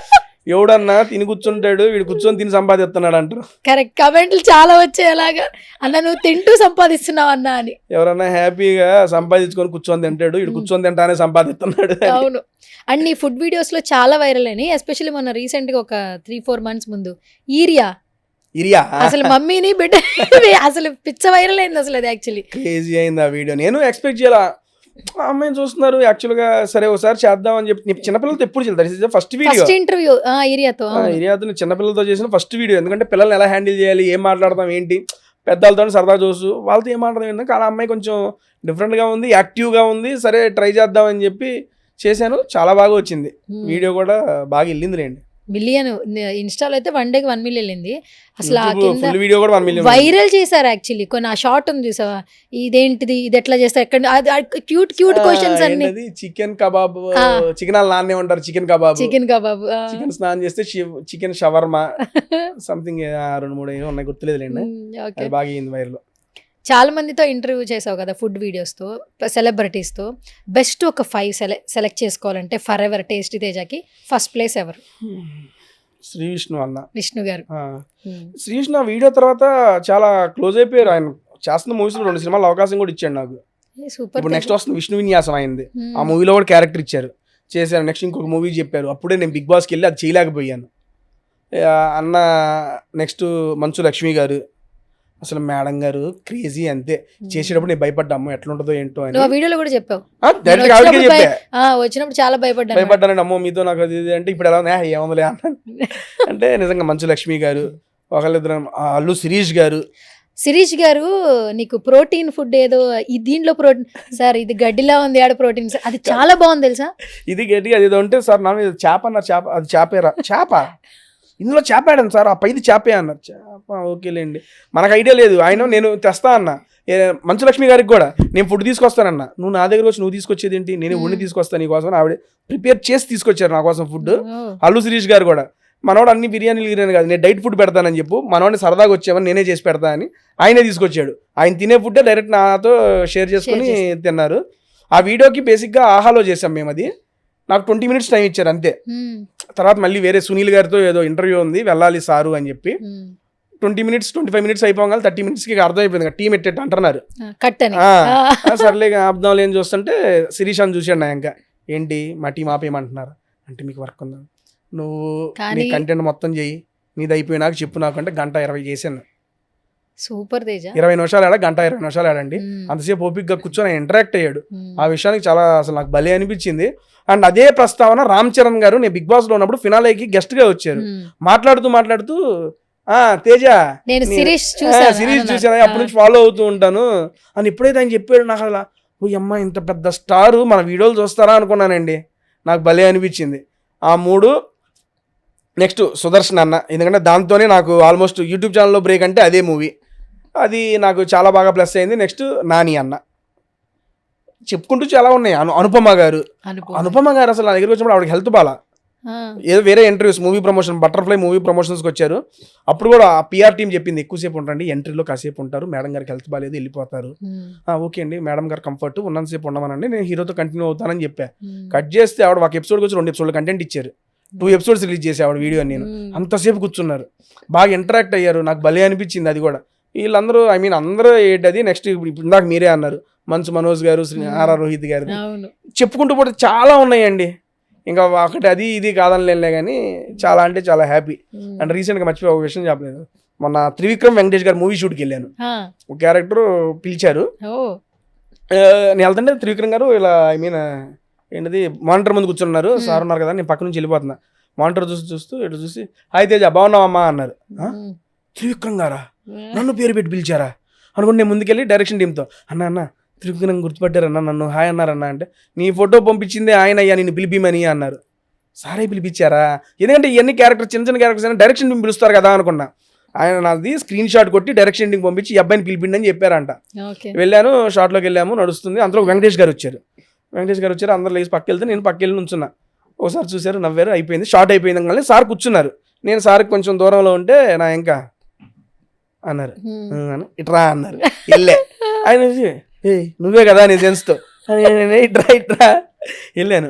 ఎవడన్నా తిని కూర్చుంటాడు, వీడు కూర్చొని తిని సంపాదిస్తున్నాడు అంటారు. కరెక్ట్, కమెంట్లు చాలా వచ్చాయి అలాగా, అన్న నువ్వు తింటూ సంపాదిస్తున్నావు అన్న అని. ఎవరన్నా హ్యాపీగా సంపాదించుకొని కూర్చొని తింటాడు, వీడు కూర్చొని తింటానే సంపాదిస్తున్నాడు. అవును. అండ్ నీ ఫుడ్ వీడియోస్ లో చాలా వైరల్ అయినాయి, ఎస్పెషల్లీ మొన్న రీసెంట్ గా ఒక 3-4 months ముందు ఇరియా అసలు మమ్మీని బిడ్డ అసలు పిచ్చ వైరల్ అయింది అసలు. అది యాక్చువల్లీ క్రేజీ అయింది ఆ వీడియో. నేను ఎక్స్పెక్ట్ చేయాల, అమ్మాయిని చూస్తున్నారు యాక్చువల్గా, సరే ఒకసారి చేద్దామని చెప్పి. చిన్నపిల్లలతో ఎప్పుడు చేయాలి, ఫస్ట్ వీడియో ఫస్ట్ ఇంటర్వ్యూ ఏరియాతో చిన్నపిల్లలతో చేసిన ఫస్ట్ వీడియో. ఎందుకంటే పిల్లల్ని ఎలా హ్యాండిల్ చేయాలి, ఏం మాట్లాడతాం ఏంటి, పెద్దలతో సరదా చూసు వాళ్ళతో ఏం మాట్లాడదాం ఏంటంటే, ఆ అమ్మాయి కొంచెం డిఫరెంట్గా ఉంది, యాక్టివ్గా ఉంది, సరే ట్రై చేద్దామని చెప్పి చేశాను. చాలా బాగా వచ్చింది వీడియో కూడా, బాగా వెళ్ళింది లేండి. మిలియన్ ఇన్స్టాలో అయితే 1 day 1 million వెళ్ళింది అసలు. ఆ కింద వీడియో కూడా 1 million వైరల్ చేశారు యాక్చువల్లీ. కొన్ని ఆ షార్ట్ ఉంది చూసావా, ఇదేంటిది, ఇది ఎట్లా చేస్తారు, ఎక్కడ క్యూట్ క్యూట్ క్వశ్చన్స్ అన్ని. చికెన్ కబాబ్, చికెన్ వాళ్ళు నాన్నే ఉంటారు, చికెన్ కబాబ్, చికెన్ చికెన్ స్నానం చేస్తే చికెన్ షవర్మా సంథింగ్ 2-3 ఉన్నాయి, గుర్తులేదు లేండి. అది బాగా అయింది వైరల్. చాలా మందితో ఇంటర్వ్యూ చేసావు కదా ఫుడ్ వీడియోస్తో, సెలబ్రిటీస్తో. బెస్ట్ ఒక 5 సెలెక్ట్ చేసుకోవాలంటే ఫర్ ఎవర్ టేస్టీ తేజాకి ఫస్ట్ ప్లేస్ ఎవరు? శ్రీ విష్ణు అన్న, విష్ణు గారు. శ్రీ విష్ణు ఆ వీడియో తర్వాత చాలా క్లోజ్ అయిపోయారు. ఆయన చేస్తున్న మూవీస్ లో 2 సినిమాలు అవకాశం కూడా ఇచ్చాడు నాకు. సూపర్. ఇప్పుడు నెక్స్ట్ వస్తుంది విష్ణు విన్యాసం అయింది, ఆ మూవీలో కూడా క్యారెక్టర్ ఇచ్చారు, చేశారు. నెక్స్ట్ ఇంకొక మూవీ చెప్పారు, అప్పుడే నేను బిగ్ బాస్కి వెళ్ళి అది చేయలేకపోయాను. అన్న నెక్స్ట్ మంచు లక్ష్మి గారు, అసలు మేడం గారు క్రేజీ, అంతే. చేసేటప్పుడు నేను భయపడ్డా, అమ్మో ఎట్లా ఉంటుందో ఏంటో అని. వీడియోలో కూడా చెప్పావు, వచ్చినప్పుడు చాలా భయపడ్డానండి, అమ్మో మీతో నాకు అది అంటే. ఇప్పుడు ఎలా ఏముందిలే అంటే నిజంగా మంచు లక్ష్మి గారు, ఒకళ్ళిద్దరు, అల్లు శిరీష్ గారు. శిరీష్ గారు నీకు ప్రోటీన్ ఫుడ్ ఏదో దీంట్లో ప్రోటీన్ సార్, ఇది గడ్డిలా ఉంది ఆడ ప్రోటీన్, అది చాలా బాగుంది తెలుసా. ఇది గడ్డి అది ఏదో ఉంటే సార్ నా మీద చేప అన్నారు, చేప అది చేపేరా, చేప ఇందులో చేపాడాను సార్, ఆ పైది చేపే అన్నారు. చేప ఓకేలేండి, మనకు ఐడియా లేదు. ఆయన నేను తెస్తా అన్న, మంచు లక్ష్మి గారికి కూడా నేను ఫుడ్ తీసుకొస్తానన్నా, నువ్వు నా దగ్గర వచ్చి నువ్వు తీసుకొచ్చేది ఏంటి, నేను ఉండి తీసుకొస్తాను నీకోసం. ఆవిడ ప్రిపేర్ చేసి తీసుకొచ్చారు నా కోసం ఫుడ్. అల్లు శిరీష్ గారు కూడా, మనవాడు అన్ని బిర్యానీలు కాదు, నేను డైట్ ఫుడ్ పెడతానని చెప్పు, మనవాడిని సరదాగా వచ్చామని నేనే చేసి పెడతా అని ఆయనే తీసుకొచ్చాడు. ఆయన తినే ఫుడ్డే డైరెక్ట్ నాతో షేర్ చేసుకుని తిన్నారు. ఆ వీడియోకి బేసిక్గా ఆహాలో చేసాం మేము. అది నాకు 20 minutes టైం ఇచ్చారు అంతే. తర్వాత మళ్ళీ వేరే సునీల్ గారితో ఏదో ఇంటర్వ్యూ ఉంది, వెళ్ళాలి సారు అని చెప్పి 20 minutes 25 minutes అయిపోగా 30 minutesకి అర్థమైపోయింది, టీం ఎట్టేట్టు అంటున్నారు. సర్లే అర్థం ఏం చూస్తుంటే శిరీష్ అని చూసాడు నా, ఇంకా ఏంటి మా టీం ఆపేయమంటున్నారు అంటే, మీకు వర్క్ ఉందా, నువ్వు నీ కంటెంట్ మొత్తం చెయ్యి, నీది అయిపోయినాక చెప్పు నాకు అంటే 1:20 చేశాను. సూపర్ తేజ. 20 నిమిషాలు ఆడా, 1:20 నిమిషాలు ఆడండి. అంతసేపు ఓపిక్గా కూర్చొని ఇంటరాక్ట్ అయ్యాడు. ఆ విషయానికి చాలా అసలు నాకు భలే అనిపించింది. అండ్ అదే ప్రస్తావన రామ్ చరణ్ గారు నేను బిగ్ బాస్ లో ఉన్నప్పుడు ఫినాలేకి గెస్ట్ గా వచ్చారు. మాట్లాడుతూ తేజ సిరీస్ చూసాను, అప్పటి నుంచి ఫాలో అవుతూ ఉంటాను అని ఎప్పుడైతే ఆయన చెప్పాడు, నాకు అలా ఓ అమ్మ ఇంత పెద్ద స్టార్ మన వీడియోలు చూస్తారా అనుకున్నానండి. నాకు భలే అనిపించింది. ఆ 3 నెక్స్ట్ సుదర్శన్ అన్న, ఎందుకంటే దాంతోనే నాకు ఆల్మోస్ట్ యూట్యూబ్ ఛానల్లో బ్రేక్ అంటే అదే మూవీ, అది నాకు చాలా బాగా ప్లస్ అయింది. నెక్స్ట్ నాని అన్న, చెప్పుకుంటూ చాలా ఉన్నాయి. అనుపమ గారు అసలు నా దగ్గరికి వచ్చినప్పుడు ఆవిడకి హెల్త్ బాగా, ఏదో వేరే interviews movie promotion butterfly movie ప్రమోషన్స్కి వచ్చారు. అప్పుడు కూడా ఆ పిఆర్ టీం చెప్పింది ఎక్కువసేపు ఉంటారండి, ఎంట్రీలో కాసేపు ఉంటారు, మేడం గారికి హెల్త్ బాగాలేదు వెళ్ళిపోతారు. ఓకే అండి, మేడం గారు కంఫర్ట్ ఉన్నంతసేపు ఉండమనండి, నేను హీరోతో కంటిన్యూ అవుతానని చెప్పా. కట్ చేస్తే ఆవిడ ఒక ఎపిసోడ్కి వచ్చి 2 episodes కంటెంట్ ఇచ్చారు. 2 episodes రిలీజ్ చేసి ఆవిడ వీడియో, నేను అంతసేపు కూర్చున్నారు, బాగా ఇంటరాక్ట్ అయ్యారు, నాకు భలే అనిపించింది. అది కూడా వీళ్ళందరూ అందరూ ఏంటది. నెక్స్ట్ ఇప్పుడు ఇందాక మీరే అన్నారు, మంచు మనోజ్ గారు, ఆర్ఆర్ రోహిత్ గారు, చెప్పుకుంటూ పోతే చాలా ఉన్నాయండి. ఇంకా ఒకటి అది ఇది కాదనిలే కానీ చాలా అంటే చాలా హ్యాపీ. అండ్ రీసెంట్గా మర్చిపోయి ఒక విషయం చెప్పలేదు, మొన్న త్రివిక్రమ్ వెంకటేష్ గారు మూవీ షూట్కి వెళ్ళాను. ఒక క్యారెక్టర్ పిలిచారు, నేను వెళ్తుంటే త్రివిక్రమ్ గారు ఇలా ఏంటిది మానిటర్ ముందు కూర్చున్నారు, సార్ ఉన్నారు కదా, నేను పక్క నుంచి వెళ్ళిపోతున్నా, మానిటర్ చూస్తూ ఇటు చూసి హాయ్ తేజ బాగున్నావమ్మా అన్నారు. త్రివిక్రమ్ గారా, నన్ను పేరు పెట్టి పిలిచారా అనుకుంటే నేను ముందుకెళ్ళి డైరెక్షన్ టీంతో అన్న త్రివిక్రమ్ గుర్తుపట్టారన్నా, నన్ను హాయ్ అన్నారన్నా అంటే, నీ ఫోటో పంపించిందే ఆయన అయ్యా, నిన్ను పిలిపిమని అన్నారు. సారే పిలిపించారా, ఎందుకంటే ఇవన్నీ క్యారెక్టర్స్ చిన్న క్యారెక్టర్స్ అయినా డైరెక్షన్ టీం పిలుస్తారు కదా అనుకున్నా. ఆయన నాది స్క్రీన్ షాట్ కొట్టి డైరెక్షన్ టీం పంపించి ఈ అబ్బాయిని పిలిపిండి అని చెప్పారంట. వెళ్ళాను, షాట్లోకి వెళ్ళాము, నడుస్తుంది, అందులో వెంకటేష్ గారు వచ్చారు. అందరూ లేచి పక్క వెళ్తే నేను పక్క వెళ్ళి నుంచున్నా. ఒకసారి చూశారు, నవ్వారు, అయిపోయింది, షార్ట్ అయిపోయింది. కానీ సార్ కూర్చున్నారు, నేను సార్కి కొంచెం దూరంలో ఉంటే నా ఇంకా అన్నారు, ఇట్రా అన్నారు, వెళ్ళే ఆయన ఏ నువ్వే కదా నీ జెన్స్తో ఇట్రా వెళ్ళాను.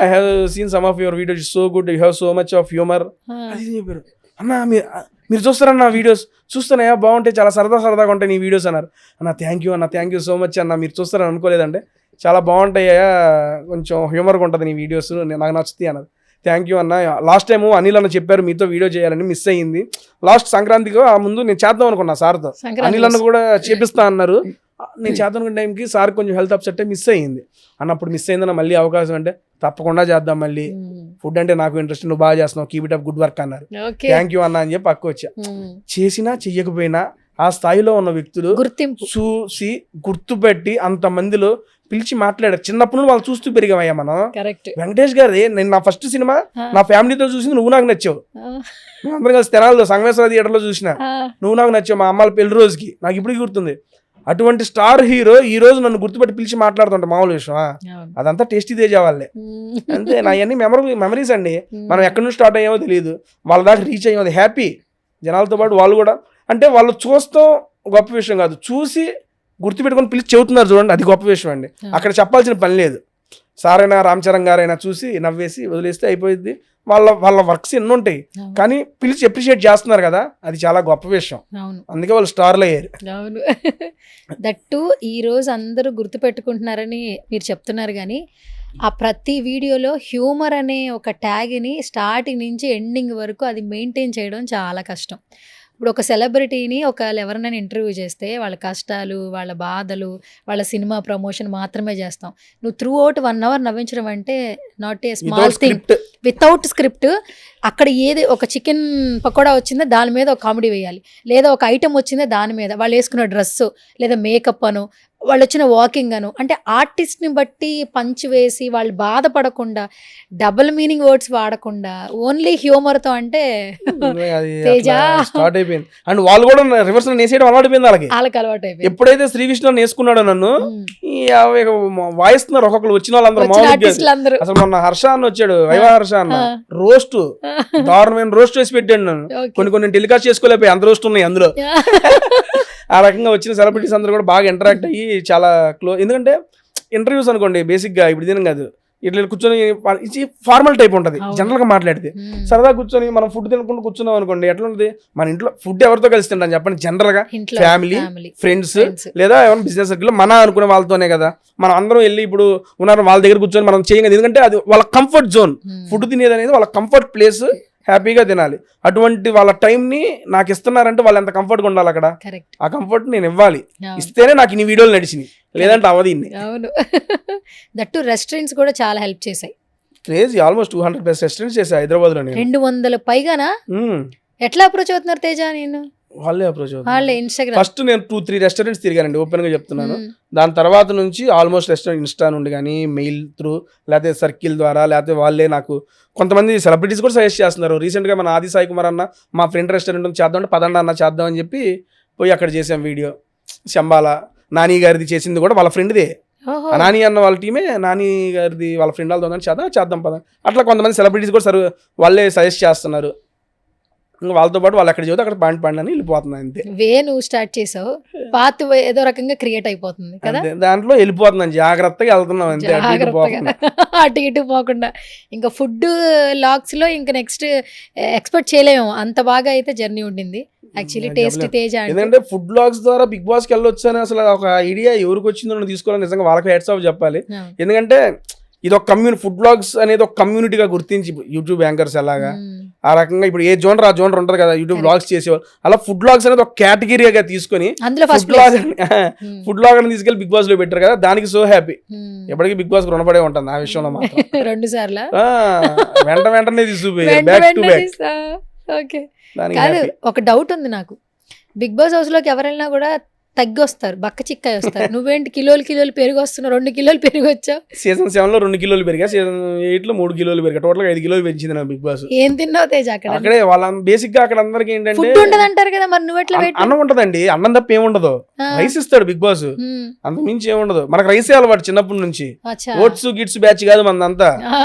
I have seen some of your videos so good, you have so much of humour అది చెప్పారు. అన్న మీరు చూస్తారన్న వీడియోస్, చూస్తున్నాయా బాగుంటాయి, చాలా సరదాగా ఉంటాయి నీ వీడియోస్ అన్నారు. అన్న థ్యాంక్ యూ సో మచ్ అన్న, మీరు చూస్తారని అనుకోలేదంటే, చాలా బాగుంటాయా, కొంచెం హ్యూమర్గా ఉంటుంది నీ వీడియోస్, నాకు నచ్చుతాయి అన్నారు. థ్యాంక్ యూ అన్న. లాస్ట్ టైము అనిల్ అన్న చెప్పారు మీతో వీడియో చేయాలని, మిస్ అయ్యింది. లాస్ట్ సంక్రాంతికి ఆ ముందు నేను చేద్దాం అనుకున్నా సార్తో, అనిల్ అన్న కూడా చేపిస్తా అన్నారు. నేను చేద్దాం అనుకున్న టైంకి సార్ కొంచెం హెల్త్ అప్సెట్ మిస్ అయ్యింది. అన్నప్పుడు మిస్ అయిందన్న మళ్ళీ అవకాశం అంటే తప్పకుండా చేద్దాం మళ్ళీ, ఫుడ్ అంటే నాకు ఇంట్రెస్ట్, నువ్వు బాగా చేస్తున్నావు, keep it up, good work అన్నారు. థ్యాంక్ యూ అన్న అని చెప్పి పక్క వచ్చా. చేసినా చెయ్యకపోయినా ఆ స్థాయిలో ఉన్న వ్యక్తులు గుర్తింపు చూసి గుర్తుపెట్టి అంతమందిలో పిలిచి మాట్లాడారు. చిన్నప్పుడు నుండి వాళ్ళు చూస్తూ పెరిగామయ్యా మనం. వెంకటేష్ గారి నేను నా ఫస్ట్ సినిమా నా ఫ్యామిలీతో చూసింది నువ్వు నాకు నచ్చావు. మేము అందరం కలిసి తెనాలిలో సంగమేశ్వర థియేటర్లో చూసిన నువ్వు నాకు నచ్చావు, మా అమ్మాల పెళ్లి రోజుకి, నాకు ఇప్పటికి గుర్తుంది. అటువంటి స్టార్ హీరో ఈ రోజు నన్ను గుర్తుపెట్టి పిలిచి మాట్లాడుతుంటా, మామూలు విషయం అదంతా టేస్టీ తేజ వాళ్ళే. అంతే, నా అన్ని మెమరీస్ అండి. మనం ఎక్కడి నుంచి స్టార్ట్ అయ్యామో తెలియదు, వాళ్ళ దాకా రీచ్ అయ్యామో అది హ్యాపీ. జనాలతో పాటు వాళ్ళు కూడా, అంటే వాళ్ళు చూస్తాం గొప్ప విషయం కాదు, చూసి గుర్తుపెట్టుకొని పిలిచి చెబుతున్నారు చూడండి, అది గొప్ప విషయం అండి. అక్కడ చెప్పాల్సిన పని లేదు. సారైనా రామ్ చరణ్ గారైనా చూసి నవ్వేసి వదిలేస్తే అయిపోయింది. వాళ్ళ వర్క్స్ ఎన్ని ఉంటాయి, కానీ పిలిచి అప్రిషియేట్ చేస్తున్నారు కదా, అది చాలా గొప్ప విషయం. అందుకే వాళ్ళు స్టార్లు అయ్యారు. అవును, దట్టు ఈ రోజు అందరూ గుర్తు పెట్టుకుంటున్నారని మీరు చెప్తున్నారు, కానీ ఆ ప్రతి వీడియోలో హ్యూమర్ అనే ఒక ట్యాగ్ని స్టార్టింగ్ నుంచి ఎండింగ్ వరకు అది మెయింటైన్ చేయడం చాలా కష్టం. ఇప్పుడు ఒక సెలబ్రిటీని ఎవరినైనా ఇంటర్వ్యూ చేస్తే వాళ్ళ కష్టాలు, వాళ్ళ బాధలు, వాళ్ళ సినిమా ప్రమోషన్ మాత్రమే చేస్తాం. నువ్వు త్రూ అవుట్ 1 hour నవ్వించడం అంటే not a small thing. Without script అక్కడ ఏది ఒక చికెన్ పకోడా వచ్చిందో దాని మీద ఒక కామెడీ వేయాలి, లేదా ఒక ఐటెం వచ్చిందో దాని మీద, వాళ్ళు వేసుకున్న డ్రెస్సు లేదా మేకప్ అను, వాళ్ళు వచ్చిన వాకింగ్ అను, అంటే ఆర్టిస్ట్ని బట్టి పంచ్ వేసి వాళ్ళు బాధపడకుండా డబుల్ మీనింగ్ వర్డ్స్ వాడకుండా ఓన్లీ హ్యూమర్తో అంటే తేజ స్టార్ట్ అయిపోయింది. అండ్ వాళ్ళు కూడా రివర్స్ నేసేయడం అలవాటు అయిపోయింది వాళ్ళకి అలవాటు అయిపోయింది. ఎప్పుడైతే శ్రీ విష్ణు నేసుకున్నాడో నన్ను వాయిస్తున్నారు ఒక్కొక్కరు వచ్చిన వాళ్ళందరూ. అసలు మొన్న హర్ష అన్న వచ్చాడు, వైవా హర్ష అన్న, రోస్ట్ దారుణమైన రోస్ట్ వేసి పెట్టాడు నన్ను. కొన్ని టెలికాస్ట్ చేసుకోలేకపోయి, అంత రోస్ట్ ఉన్నాయి అందులో. ఆ రకంగా వచ్చిన సెలబ్రిటీస్ అందరూ కూడా బాగా ఇంటరాక్ట్ అయ్యి చాలా క్లోజ్. ఎందుకంటే ఇంటర్వ్యూస్ అనుకోండి, బేసిక్గా ఇప్పుడు దినం కాదు, ఇట్లా కూర్చొని ఫార్మల్ టైప్ ఉంటుంది జనరల్గా మాట్లాడితే. సరదా కూర్చొని మనం ఫుడ్ తినకుండా కూర్చున్నాం అనుకోండి, ఎట్లా ఉంటుంది మన ఇంట్లో ఫుడ్ ఎవరితో కలిసి తింటాం చెప్పండి? జనరల్గా ఫ్యామిలీ, ఫ్రెండ్స్, లేదా ఏమైనా బిజినెస్ సర్కిల్ మన అనుకునే వాళ్ళతోనే కదా. మనం అందరం వెళ్ళి ఇప్పుడు ఉన్నారు వాళ్ళ దగ్గర కూర్చొని మనం చేయం కదా, ఎందుకంటే అది వాళ్ళ కంఫర్ట్ జోన్. ఫుడ్ తినేది అనేది వాళ్ళ కంఫర్ట్ ప్లేస్, హ్యాపీగా తినాలి. అటువంటి వాళ్ళ టైంని నాకు ఇస్తున్నారంటే వాళ్ళు ఎంత కంఫర్ట్గా ఉండాలి అక్కడ. ఆ కంఫర్ట్ నేను ఇవ్వాలి, ఇస్తేనే నాకు ఇన్ని వీడియోలు నడిచినాయి, లేదంటే అవది. అవును, దట్టు రెస్టారెంట్స్ కూడా చాలా హెల్ప్ చేశాయి. క్రేజీ, ఆల్మోస్ట్ 200+ రెస్టారెంట్స్ చేశాయి హైదరాబాద్ లో. 200 పైగానా? ఎట్లా అప్రోచ్ అవుతున్నారు తేజ? నేను వాళ్ళే అప్రోచ్ వాళ్ళే ఇన్స్టాగ్రామ్. ఫస్ట్ నేను 2-3 రెస్టారెంట్స్ తిరిగానండి, ఓపెన్ గా చెప్తున్నాను. దాని తర్వాత నుంచి ఆల్మోస్ట్ రెస్టారెంట్ ఇన్స్టా నుండి కానీ, మెయిల్ త్రూ, లేకపోతే సర్కిల్ ద్వారా, లేకపోతే వాళ్ళే నాకు కొంతమంది సెలబ్రిటీస్ కూడా సజెస్ట్ చేస్తున్నారు. రీసెంట్గా మన ఆది సాయి కుమార్ అన్న మా ఫ్రెండ్ రెస్టారెంట్ చేద్దామంటే పదండి అన్న చేద్దాం అని చెప్పి పోయి అక్కడ చేసాం వీడియో. శంబాల నాని గారిది చేసింది కూడా వాళ్ళ ఫ్రెండ్దే, నాని అన్న వాళ్ళ టీమే, నాని గారిది వాళ్ళ ఫ్రెండ్ వాళ్ళతో చేద్దాం పద. అట్లా కొంతమంది సెలబ్రిటీస్ కూడా వాళ్ళే సజెస్ట్ చేస్తున్నారు. వాళ్ళతో పాటు వాళ్ళు ఎక్కడ చెబితే అక్కడ పాయింట్ అని వెళ్ళిపోతున్నాయి. అంతే, నువ్వు స్టార్ట్ చేసావు, పాత్ ఏదో రకంగా క్రియేట్ అయిపోతుంది కదా, దాంట్లో వెళ్ళిపోతున్నాను, జాగ్రత్తగా వెళ్తున్నాం అంతే, అటు ఇటు పోకుండా. ఇంకా ఫుడ్ లాగ్స్ లో ఇంకా నెక్స్ట్ ఎక్స్పెక్ట్ చేయలేము, అంత బాగా అయితే జర్నీ ఉండింది. యాక్చువల్లీ టేస్టీ తేజ ఎందుకంటే ఫుడ్ బ్లాగ్స్ ద్వారా బిగ్ బాస్ కి వెళ్ళొచ్చు అని అసలు ఒక ఐడియా ఎవరికి వచ్చిందో తీసుకోవాలి. నిజంగా వాళ్ళకి హెడ్స్ ఆఫ్ చెప్పాలి. ఎందుకంటే ఇది ఒక ఫుడ్ బ్లాగ్స్ అనేది ఒక కమ్యూనిటీగా గుర్తించి యూట్యూబ్ యాంకర్స్ ఎలాగా ఆ రకంగా ఇప్పుడు ఏ జోనర్ ఆ జోనర్ ఉంటుంది కదా యూట్యూబ్ బ్లాగ్స్ చేసేవాళ్ళు, అలా ఫుడ్ బ్లాగ్స్ అనేది ఒక కేటగిరీగా తీసుకొని ఫుడ్ బ్లాగ్ అని తీసుకెళ్ళి బిగ్ బాస్ లో పెట్టారు కదా, దానికి సో హ్యాపీ. ఎప్పటికీ బిగ్ బాస్ రుణపడే ఉంటుంది ఆ విషయంలో మాత్రం. 2 సార్లు వెంటనే తీసుకుపోయారు బ్యాక్ టు బ్యాక్. ఒక డౌట్ ఉంది నాకు, బిగ్ బాస్ హౌస్ లోకి ఎవరైనా కూడా తగ్గి వస్తారు, బక్క చిక్కాయి వస్తారు. నువ్వేంటి కిలోలు పెరుగు వస్తున్నావు, 2 కిలోలు పెరుగు వచ్చావు. సీజన్ 7 లో 2 కిలోలు పెరిగా, సీజన్ 8 లో 3 కిలోలు పెరిగా, టోటల్ 5 కిలోలు పెంచింది నా బిగ్ బాస్. ఏం తిన్నావు తేజ? అక్కడే వాళ్ళ బేసిక్ గా అక్కడ అందరికి ఏంటంటే ఫుడ్ ఉండదు అంటారు కదా, మరి నువ్వు ఎట్లా? అన్నం ఉంటదండి, అన్నం తప్ప ఏముండదు, రైస్ ఇస్తాడు బిగ్ బాస్, అంత మించి ఏముండదు. మనకు రైసే అలవాటు చిన్నప్పటి నుంచి, ఓట్స్ గిట్స్ బ్యాచ్ కాదు మనదంతా.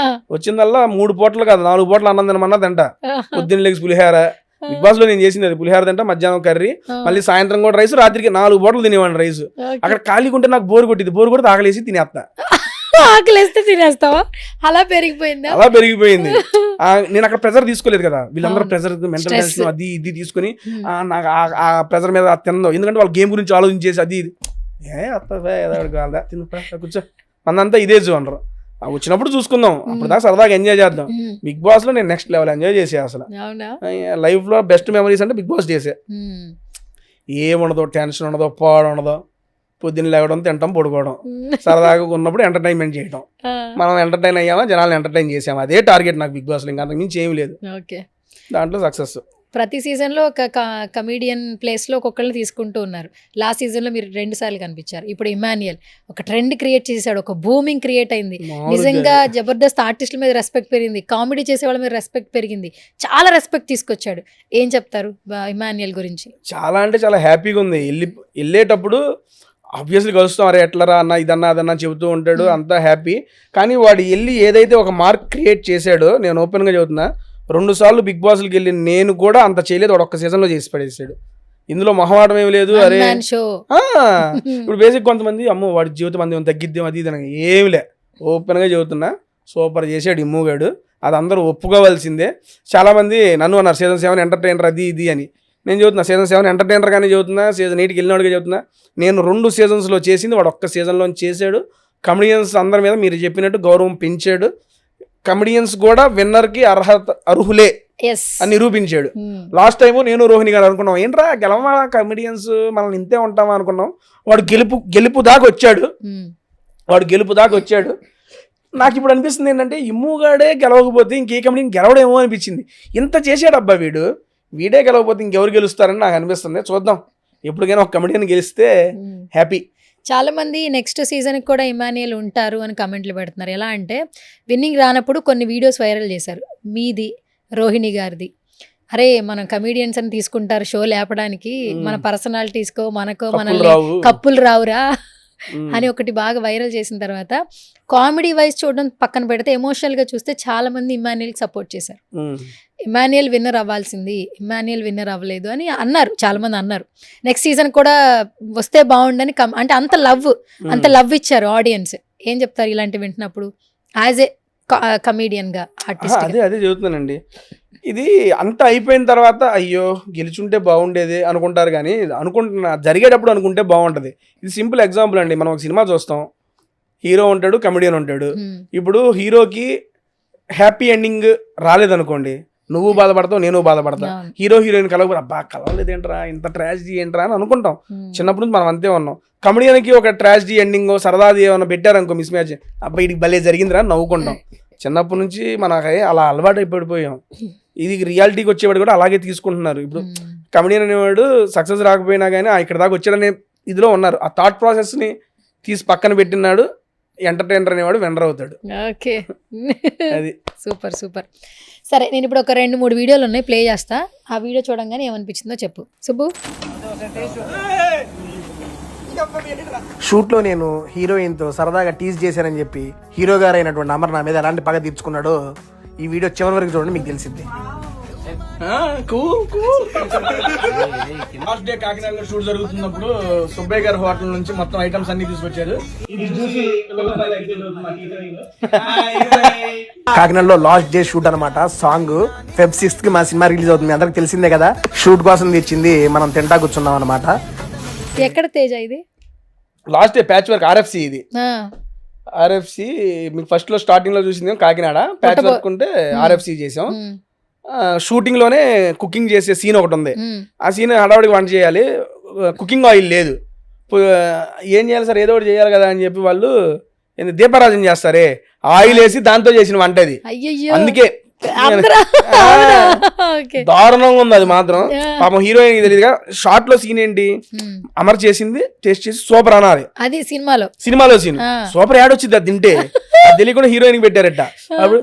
వచ్చిందల్లా 3 పూటలు కాదు 4 పూటలు అన్నం తినమన్నా తింటా. పొద్దున్న లేచి పులిహార, బిగ్ బాస్ లో నేను చేసింది అది, పులిహార తింటా, మధ్యాహ్నం కర్రీ, మళ్ళీ సాయంత్రం కూడా రైస్, రాత్రికి 4 పూటలు తినేవాడిని రైస్. అక్కడ ఖాళీగా ఉంటే నాకు బోర్ కొట్టింది, బోర్ కొడితే ఆకలేసి తినేస్తా. ఆకలిస్తే తినేస్తావా? అలా పెరిగిపోయిందా? అలా పెరిగిపోయింది. నేను అక్కడ ప్రెజర్ తీసుకోలేదు కదా, వీళ్ళందరూ ప్రెజర్ మెంటల్ Stress. టెన్షన్ అది ఇది తీసుకుని నాకు ఆ ప్రెజర్ మీద తినదు, ఎందుకంటే వాళ్ళ గేమ్ గురించి ఆలోచించేసి అది ఇది కూర్చో మనంతా ఇదే చూడరు. వచ్చినప్పుడు చూసుకుందాం, అప్పుడు దాకా సరదాగా ఎంజాయ్ చేద్దాం. బిగ్ బాస్ లో నేను నెక్స్ట్ లెవెల్ ఎంజాయ్ చేసే అసలు లైఫ్ లో బెస్ట్ మెమరీస్ అంటే బిగ్ బాస్ చేసే. ఏముండదు, టెన్షన్ ఉండదు, పాడు ఉండదు, పొద్దున్న లేవడం, తినడం, పడుకోవడం, సరదాగా ఉన్నప్పుడు ఎంటర్టైన్మెంట్ చేయడం. మనం ఎంటర్టైన్ అయ్యామా, జనాలను ఎంటర్టైన్ చేసామా, అదే టార్గెట్ నాకు బిగ్ బాస్ లో. ఇంకా అంతకు మించి ఏమి లేదు. దాంట్లో సక్సెస్. ప్రతి సీజన్ లో ఒక కమీడియన్ ప్లేస్ లో ఒక్కొక్కరిని తీసుకుంటూ ఉన్నారు. లాస్ట్ సీజన్ లో మీరు 2 సార్లు కనిపించారు. ఇప్పుడు ఇమాన్యుయల్ ఒక ట్రెండ్ క్రియేట్ చేశాడు, ఒక బూమింగ్ క్రియేట్ అయింది. నిజంగా జబర్దస్త్ ఆర్టిస్టుల మీద రెస్పెక్ట్ పెరిగింది, కామెడీ చేసే వాళ్ళ మీద రెస్పెక్ట్ పెరిగింది, చాలా రెస్పెక్ట్ తీసుకొచ్చాడు. ఏం చెప్తారు ఇమాన్యుయల్ గురించి? చాలా అంటే చాలా హ్యాపీగా ఉంది. వెళ్ళేటప్పుడు ఆబ్వియస్లీ కలుస్తాం, అరే ఎట్లరా అన్న, ఇదన్నా అదన్నా చెబుతూ ఉంటాడు, అంతా హ్యాపీ. కానీ వాడు వెళ్ళి ఏదైతే ఒక మార్క్ క్రియేట్ చేశాడో, నేను ఓపెన్గా చెబుతున్నా, 2 సార్లు బిగ్ బాస్కి వెళ్ళి నేను కూడా అంత చేయలేదు, వాడు ఒక్క సీజన్లో చేసి పడేసాడు. ఇందులో మొహమాటం ఏమి లేదు. అరే ఇప్పుడు బేసిక్ కొంతమంది అమ్మో వాడి జీవితం అంది తగ్గిద్దాం అది ఇది ఏమి లే, ఓపెన్గా చెబుతున్నా, సూపర్ చేసాడు ఇమ్ముగాడు. అది అందరూ ఒప్పుకోవాల్సిందే. చాలామంది నన్ను అన్నారు సీజన్ 7 ఎంటర్టైనర్ అది ఇది అని. నేను చెబుతున్నా సీజన్ 7 ఎంటర్టైనర్ కానీ చెబుతున్నా, సీజన్ 8కి వెళ్ళినవాడిగా చెబుతున్నా. నేను 2 సీజన్స్లో చేసింది వాడు ఒక్క సీజన్లో చేశాడు. కమెడియన్స్ అందరి మీద మీరు చెప్పినట్టు గౌరవం పెంచాడు. కమెడియన్స్ కూడా విన్నర్కి అర్హులే అని నిరూపించాడు. లాస్ట్ టైం నేను రోహిణి గారు అనుకున్నాం, ఏంట్రా గెలవా కమెడియన్స్ మనల్ని ఇంతే ఉంటామా అనుకున్నాం. వాడు గెలుపు దాకా వచ్చాడు. నాకు ఇప్పుడు అనిపిస్తుంది ఏంటంటే ఇమ్ముగాడే గెలవకపోతే ఇంకే కమెడియన్ గెలవడేమో అనిపించింది. ఇంత చేశాడు అబ్బా వీడే గెలవకపోతే ఇంకెవరు గెలుస్తారని నాకు అనిపిస్తుంది. చూద్దాం, ఎప్పటికైనా ఒక కమెడియన్ గెలిస్తే హ్యాపీ. చాలా మంది నెక్స్ట్ సీజన్కి కూడా ఇమాన్యుయల్ ఉంటారు అని కమెంట్లు పెడుతున్నారు. ఎలా అంటే విన్నింగ్ రానప్పుడు కొన్ని వీడియోస్ వైరల్ చేశారు, మీది రోహిణి గారిది. అరే మనం కమీడియన్స్ అని తీసుకుంటారు షో లేపడానికి, మన పర్సనాలిటీస్కో మనకో మనల్ని కప్పులు రావురా అని ఒకటి బాగా వైరల్ చేసిన తర్వాత కామెడీ వైజ్ చూడడం పక్కన పెడితే ఎమోషనల్గా చూస్తే చాలా మంది ఇమాన్యుయల్కి సపోర్ట్ చేశారు. ఇమాన్యుయల్ విన్నర్ అవ్వాల్సింది, ఇమాన్యుయల్ విన్నర్ అవ్వలేదు అని అన్నారు, చాలా మంది అన్నారు. నెక్స్ట్ సీజన్ కూడా వస్తే బాగుండని అంటే అంత లవ్ ఇచ్చారు ఆడియన్స్. ఏం చెప్తారు ఇలాంటివి వింటున్నప్పుడు యాజ్ ఏ కమీడియన్ గా, ఆర్టిస్ట్? అదే చెబుతున్నానండి. ఇది అంతా అయిపోయిన తర్వాత అయ్యో గెలుచుంటే బాగుండేది అనుకుంటారు, కానీ జరిగేటప్పుడు అనుకుంటే బాగుంటది. ఇది సింపుల్ ఎగ్జాంపుల్ అండి. మనం ఒక సినిమా చూస్తాం, హీరో ఉంటాడు, కమెడియన్ ఉంటాడు. ఇప్పుడు హీరోకి హ్యాపీ ఎండింగ్ రాలేదనుకోండి, నువ్వు బాధపడతావు, నేను బాధపడతా. హీరో హీరోయిన్ కలవకపోతే అబ్బా కలవలేదేంట్రా, ఇంత ట్రాజడీ ఏంట్రా అని అనుకుంటాం. చిన్నప్పటి నుంచి మనం అంతే ఉన్నాం. కమెడియన్కి ఒక ట్రాజడీ ఎండింగ్ సరదాది ఏమైనా పెట్టారనుకో, మిస్ మ్యాచ్, అబ్బా ఇది భలే జరిగిందిరా నవ్వుకుంటాం. చిన్నప్పటి నుంచి మనకి అలా అలవాటు అయిపోయిపోయాం. ఇది రియాలిటీకి వచ్చేవాడు కూడా అలాగే తీసుకుంటున్నారు. ఇప్పుడు కమెడియన్ అనేవాడు సక్సెస్ రాకపోయినా కానీ ఇక్కడ దాకా వచ్చాడనే ఇదిలో ఉన్నారు. ఆ థాట్ ప్రాసెస్ని తీసి పక్కన పెట్టినాడు. ఎంటర్టైనర్ అనేవాడు విన్నర్ అవుతాడు. ఓకే, అది సూపర్. సరే, నేను ఇప్పుడు ఒక 2-3 వీడియోలు ఉన్నాయి, ప్లే చేస్తా. ఆ వీడియో చూడంగానే ఏమనిపించిందో చెప్పు సుబ్బు. షూట్లో నేను హీరోయిన్తో సరదాగా టీజ్ చేశానని చెప్పి హీరో గారు అయినటువంటి అమర్ నా మీద ఎలాంటి పగ తీర్చుకున్నాడో ఈ వీడియో చివరి వరకు చూడండి, మీకు తెలిసింది. లాస్ట్ డే కాకినాడలో షూట్ జరుగుతున్నప్పుడు సుబ్బయ్య గారి హోటల్ నుంచి మొత్తం ఐటమ్స్ అన్ని తీసుకొచ్చారు. కాకినాడలో లాస్ట్ డే షూట్ అనమాట. సాంగ్ Feb 6th కి మా సినిమా రిలీజ్ అవుతుంది, అందరికి తెలిసిందే కదా. షూట్ కోసం తెచ్చింది మనం తింటా కూర్చున్నాం అనమాట. ఎక్కడ తేజ ఇది? Last day patch work RFC. ఇది ఆర్ఎఫ్సి మీకు ఫస్ట్ లో స్టార్టింగ్ లో చూసింది కాకినాడ, ప్యాచ్ వర్క్ ఉంటే ఆర్ఎఫ్సి చేసాం. షూటింగ్ లోనే కుకింగ్ చేసే సీన్ ఒకటి ఉంది. ఆ సీన్ హడావుడికి వంట చేయాలి, కుకింగ్ ఆయిల్ లేదు. ఏం చేయాలి సార్, ఏదో ఒకటి చేయాలి కదా అని చెప్పి వాళ్ళు దీపారాజన చేస్తారే, ఆయిల్ వేసి దాంతో చేసిన వంట అది. అందుకే దారుణంగా ఉంది అది మాత్రం. పాపం హీరోయిన్ తెలియదుగా. షార్ట్ లో సీన్ ఏంటి, అమర్ చేసింది టేస్ట్ చేసి సూపర్ అనాలి. అది సినిమాలో సీన్ సూపర్ యాడ్ వచ్చింది. అది తింటే అది తెలియకుండా హీరోయిన్ పెట్టారట. అప్పుడు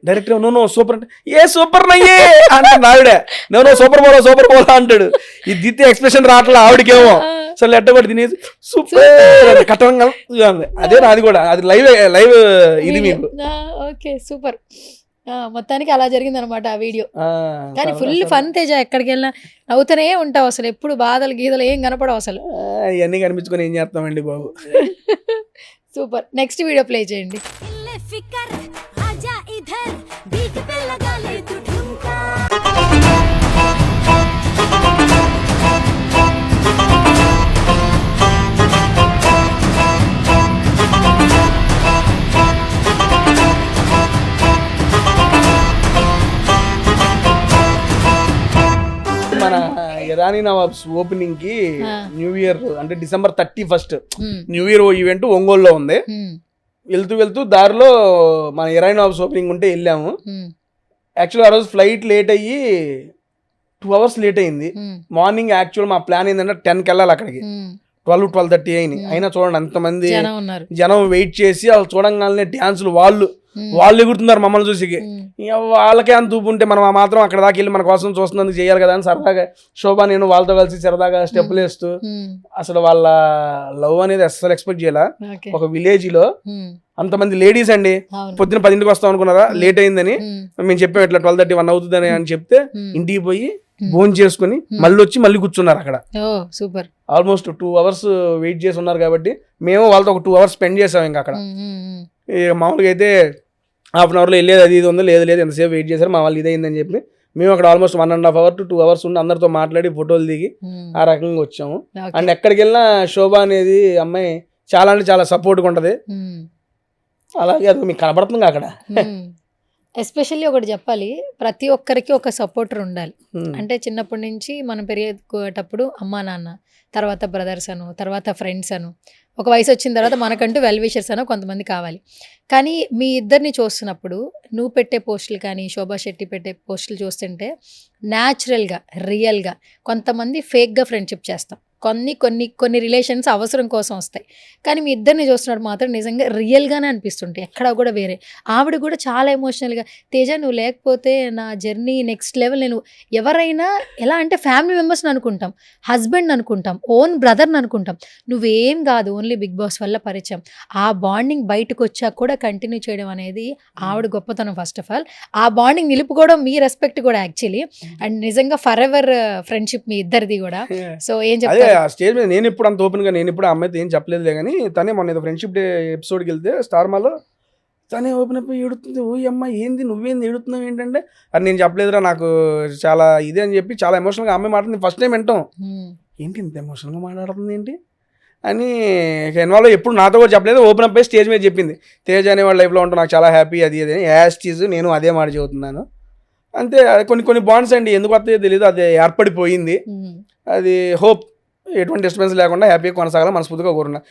డైరెక్టర్ నో సూపర్ అంటే ఏ సూపర్ నయ్యే అంటే ఆవిడే నో సూపర్ బోలా అంటాడు. ఇది దిత్తే ఎక్స్ప్రెషన్ రావట్లే ఆవిడకేమో. సో లెట్టబడి తినేసి సూపర్ కట్టంగా. అదే నాది కూడా, అది లైవ్ ఇది మీకు. Okay, super. మొత్తానికి అలా జరిగింది అనమాట ఆ వీడియో. కానీ ఫుల్ ఫన్ తేజ, ఎక్కడికి వెళ్ళినా నవ్వుతూనే ఉంటావు, అసలు ఎప్పుడు బాధలు గీదలు ఏం కనపడవు అసలు. ఇవన్నీ కనిపించుకొని ఏం చేస్తామండి బాబు. సూపర్. నెక్స్ట్ వీడియో ప్లే చేయండి. फिकर आजा इधर बीट पे लगा ले तू ठुमका మన ఇరానీ నవాబ్స్ ఓపెనింగ్ కి న్యూ ఇయర్ అంటే December 31st new year event ఒంగోలులో ఉంది. వెళ్తూ దారిలో మన ఇరానీ నవాబ్స్ ఓపెనింగ్ ఉంటే వెళ్ళాము. యాక్చువల్ ఆ రోజు ఫ్లైట్ లేట్ అయ్యి 2 hours లేట్ అయింది. మార్నింగ్ యాక్చువల్ మా ప్లాన్ ఏంటంటే 10కి వెళ్ళాలి అక్కడికి. 12-12:30 అయింది. అయినా చూడండి అంతమంది జనం వెయిట్ చేసి వాళ్ళు చూడంగానే డ్యాన్సులు వాళ్ళు ఎగురుతున్నారు మమ్మల్ని చూసి. వాళ్ళకే అంత ఊపు ఉంటే మనం మాత్రం అక్కడ దాకా వెళ్ళి మన కోసం చూస్తున్నందుకు చేయాలి కదా అని సరదాగా శోభ నేను వాళ్ళతో కలిసి సరదాగా స్టెప్పులు వేస్తూ అసలు వాళ్ళ లవ్ అనేది అస్సలు ఎక్స్పెక్ట్ చేయాల. ఒక విలేజ్ లో అంతమంది లేడీస్ అండి. పొద్దున 10ంటికి వస్తాం అనుకున్నారా, లేట్ అయిందని మేము చెప్పాం ఇట్లా 12:30 1 అవుతుందని అని చెప్తే ఇంటికి పోయి భోజనం చేసుకుని మళ్ళీ కూర్చున్నారు అక్కడ. సూపర్. ఆల్మోస్ట్ 2 hours వెయిట్ చేసి ఉన్నారు కాబట్టి మేము వాళ్ళతో ఒక 2 hours స్పెండ్ చేసాం. ఇంకా అక్కడ మామూలుగా అయితే హాఫ్ అన్ అవర్లో వెళ్ళేది అది ఇది ఉందో లేదు ఎంతసేపు వెయిట్ చేశారు మా వాళ్ళు ఇదైందని చెప్పి మేము అక్కడ ఆల్మోస్ట్ 1.5 hour to 2 hours ఉండి అందరితో మాట్లాడి ఫోటోలు దిగి ఆ రకంగా వచ్చాము. అండ్ ఎక్కడికి వెళ్ళినా శోభ అనేది అమ్మాయి చాలా అంటే చాలా సపోర్ట్గా ఉంటుంది. అలాగే అది మీకు కనబడుతుంది అక్కడ. ఎస్పెషల్లీ ఒకటి చెప్పాలి, ప్రతి ఒక్కరికి ఒక సపోర్టర్ ఉండాలి. అంటే చిన్నప్పటి నుంచి మనం పెరిగేటప్పుడు అమ్మా నాన్న, తర్వాత బ్రదర్స్ అను, తర్వాత ఫ్రెండ్స్ అను, ఒక వయసు వచ్చిన తర్వాత మనకంటూ వెల్ విషర్స్ అను కొంతమంది కావాలి. కానీ మీ ఇద్దరిని చూస్తున్నప్పుడు నువ్వు పెట్టే పోస్టులు కానీ శోభా శెట్టి పెట్టే పోస్టులు చూస్తుంటే న్యాచురల్గా రియల్గా కొంతమంది ఫేక్గా ఫ్రెండ్షిప్ చేస్తాం. కొన్ని రిలేషన్స్ అవసరం కోసం వస్తాయి. కానీ మీ ఇద్దరిని చూస్తున్నప్పుడు మాత్రం నిజంగా రియల్గానే అనిపిస్తుంటాయి. ఎక్కడా కూడా వేరే. ఆవిడ కూడా చాలా ఎమోషనల్గా, తేజ నువ్వు లేకపోతే నా జర్నీ నెక్స్ట్ లెవెల్, నేను ఎవరైనా ఎలా అంటే ఫ్యామిలీ మెంబర్స్ని అనుకుంటాం, హస్బెండ్ అనుకుంటాం, ఓన్ బ్రదర్ని అనుకుంటాం. నువ్వేం కాదు, ఓన్లీ బిగ్ బాస్ వల్ల పరిచయం. ఆ బాండింగ్ బయటకు వచ్చాక కూడా కంటిన్యూ చేయడం అనేది ఆవిడ గొప్పతనం. ఫస్ట్ ఆఫ్ ఆల్ ఆ బాండింగ్ నిలుపుకోవడం మీ రెస్పెక్ట్ కూడా యాక్చువల్లీ. అండ్ నిజంగా ఫర్ ఎవర్ ఫ్రెండ్షిప్ మీ ఇద్దరిది కూడా. సో ఏం చెప్తారు? స్టేజ్ మీద నేను ఇప్పుడు అంత ఓపెన్ గా నేను ఇప్పుడు అమ్మాయితో ఏం చెప్పలేదులే, కానీ తనే మొన్న ఏదో ఫ్రెండ్షిప్ డే ఎపిసోడ్కి వెళ్తే స్టార్ మాలో తనే ఓపెన్ అయిపోయి ఏడుతుంది. ఓ అమ్మాయి ఏంది నువ్వేంది ఏడుతున్నావు ఏంటంటే అది నేను చెప్పలేదురా నాకు చాలా ఇదే అని చెప్పి చాలా ఎమోషనల్గా అమ్మాయి మాట్లాడుతుంది. ఫస్ట్ టైం వింటాం ఏంటి ఇంత ఎమోషనల్గా మాట్లాడుతుంది ఏంటి అని. ఇన్వాల్వ్ ఎప్పుడు నాతో కూడా చెప్పలేదు, ఓపెన్ అప్ అయ్యి స్టేజ్ మీద చెప్పింది. తేజ అనే వాళ్ళ లైఫ్లో ఉంటాం నాకు చాలా హ్యాపీ అది అది యాజ్ చీజ్ నేను అదే మాట చెబుతున్నాను అంతే. కొన్ని బాండ్స్ అండి ఎందుకు వస్తాయో తెలియదు, అది ఏర్పడిపోయింది. అది హోప్ ఎటువంటి డిస్టర్బెన్స్ లేకుండా హ్యాపీగా కొనసాగాలని మనస్ఫూర్తిగా కోరున్నా.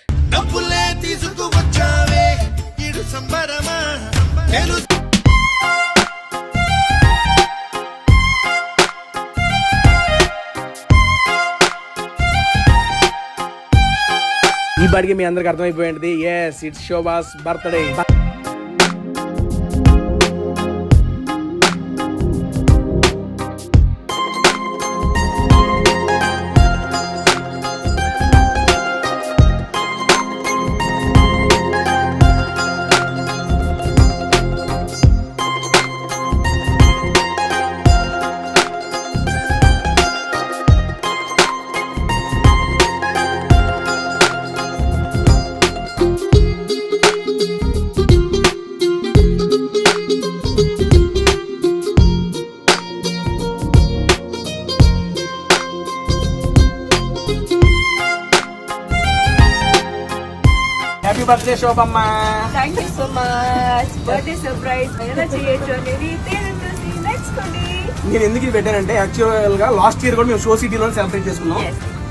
ఈ బాడికి మీ అందరికి అర్థమైపోయింది. Yes it's Shobha's birthday. Happy birthday Shobhamma. Thank you so much. Birthday surprise ఎలా చేయొచ్చు అనేది నేర్చుకోండి. నేను ఎందుకు ఇది పెట్టానంటే యాక్చువల్ గా లాస్ట్ ఇయర్ కూడా మేము షో సిటీలో సెలబ్రేట్ చేసుకున్నాం.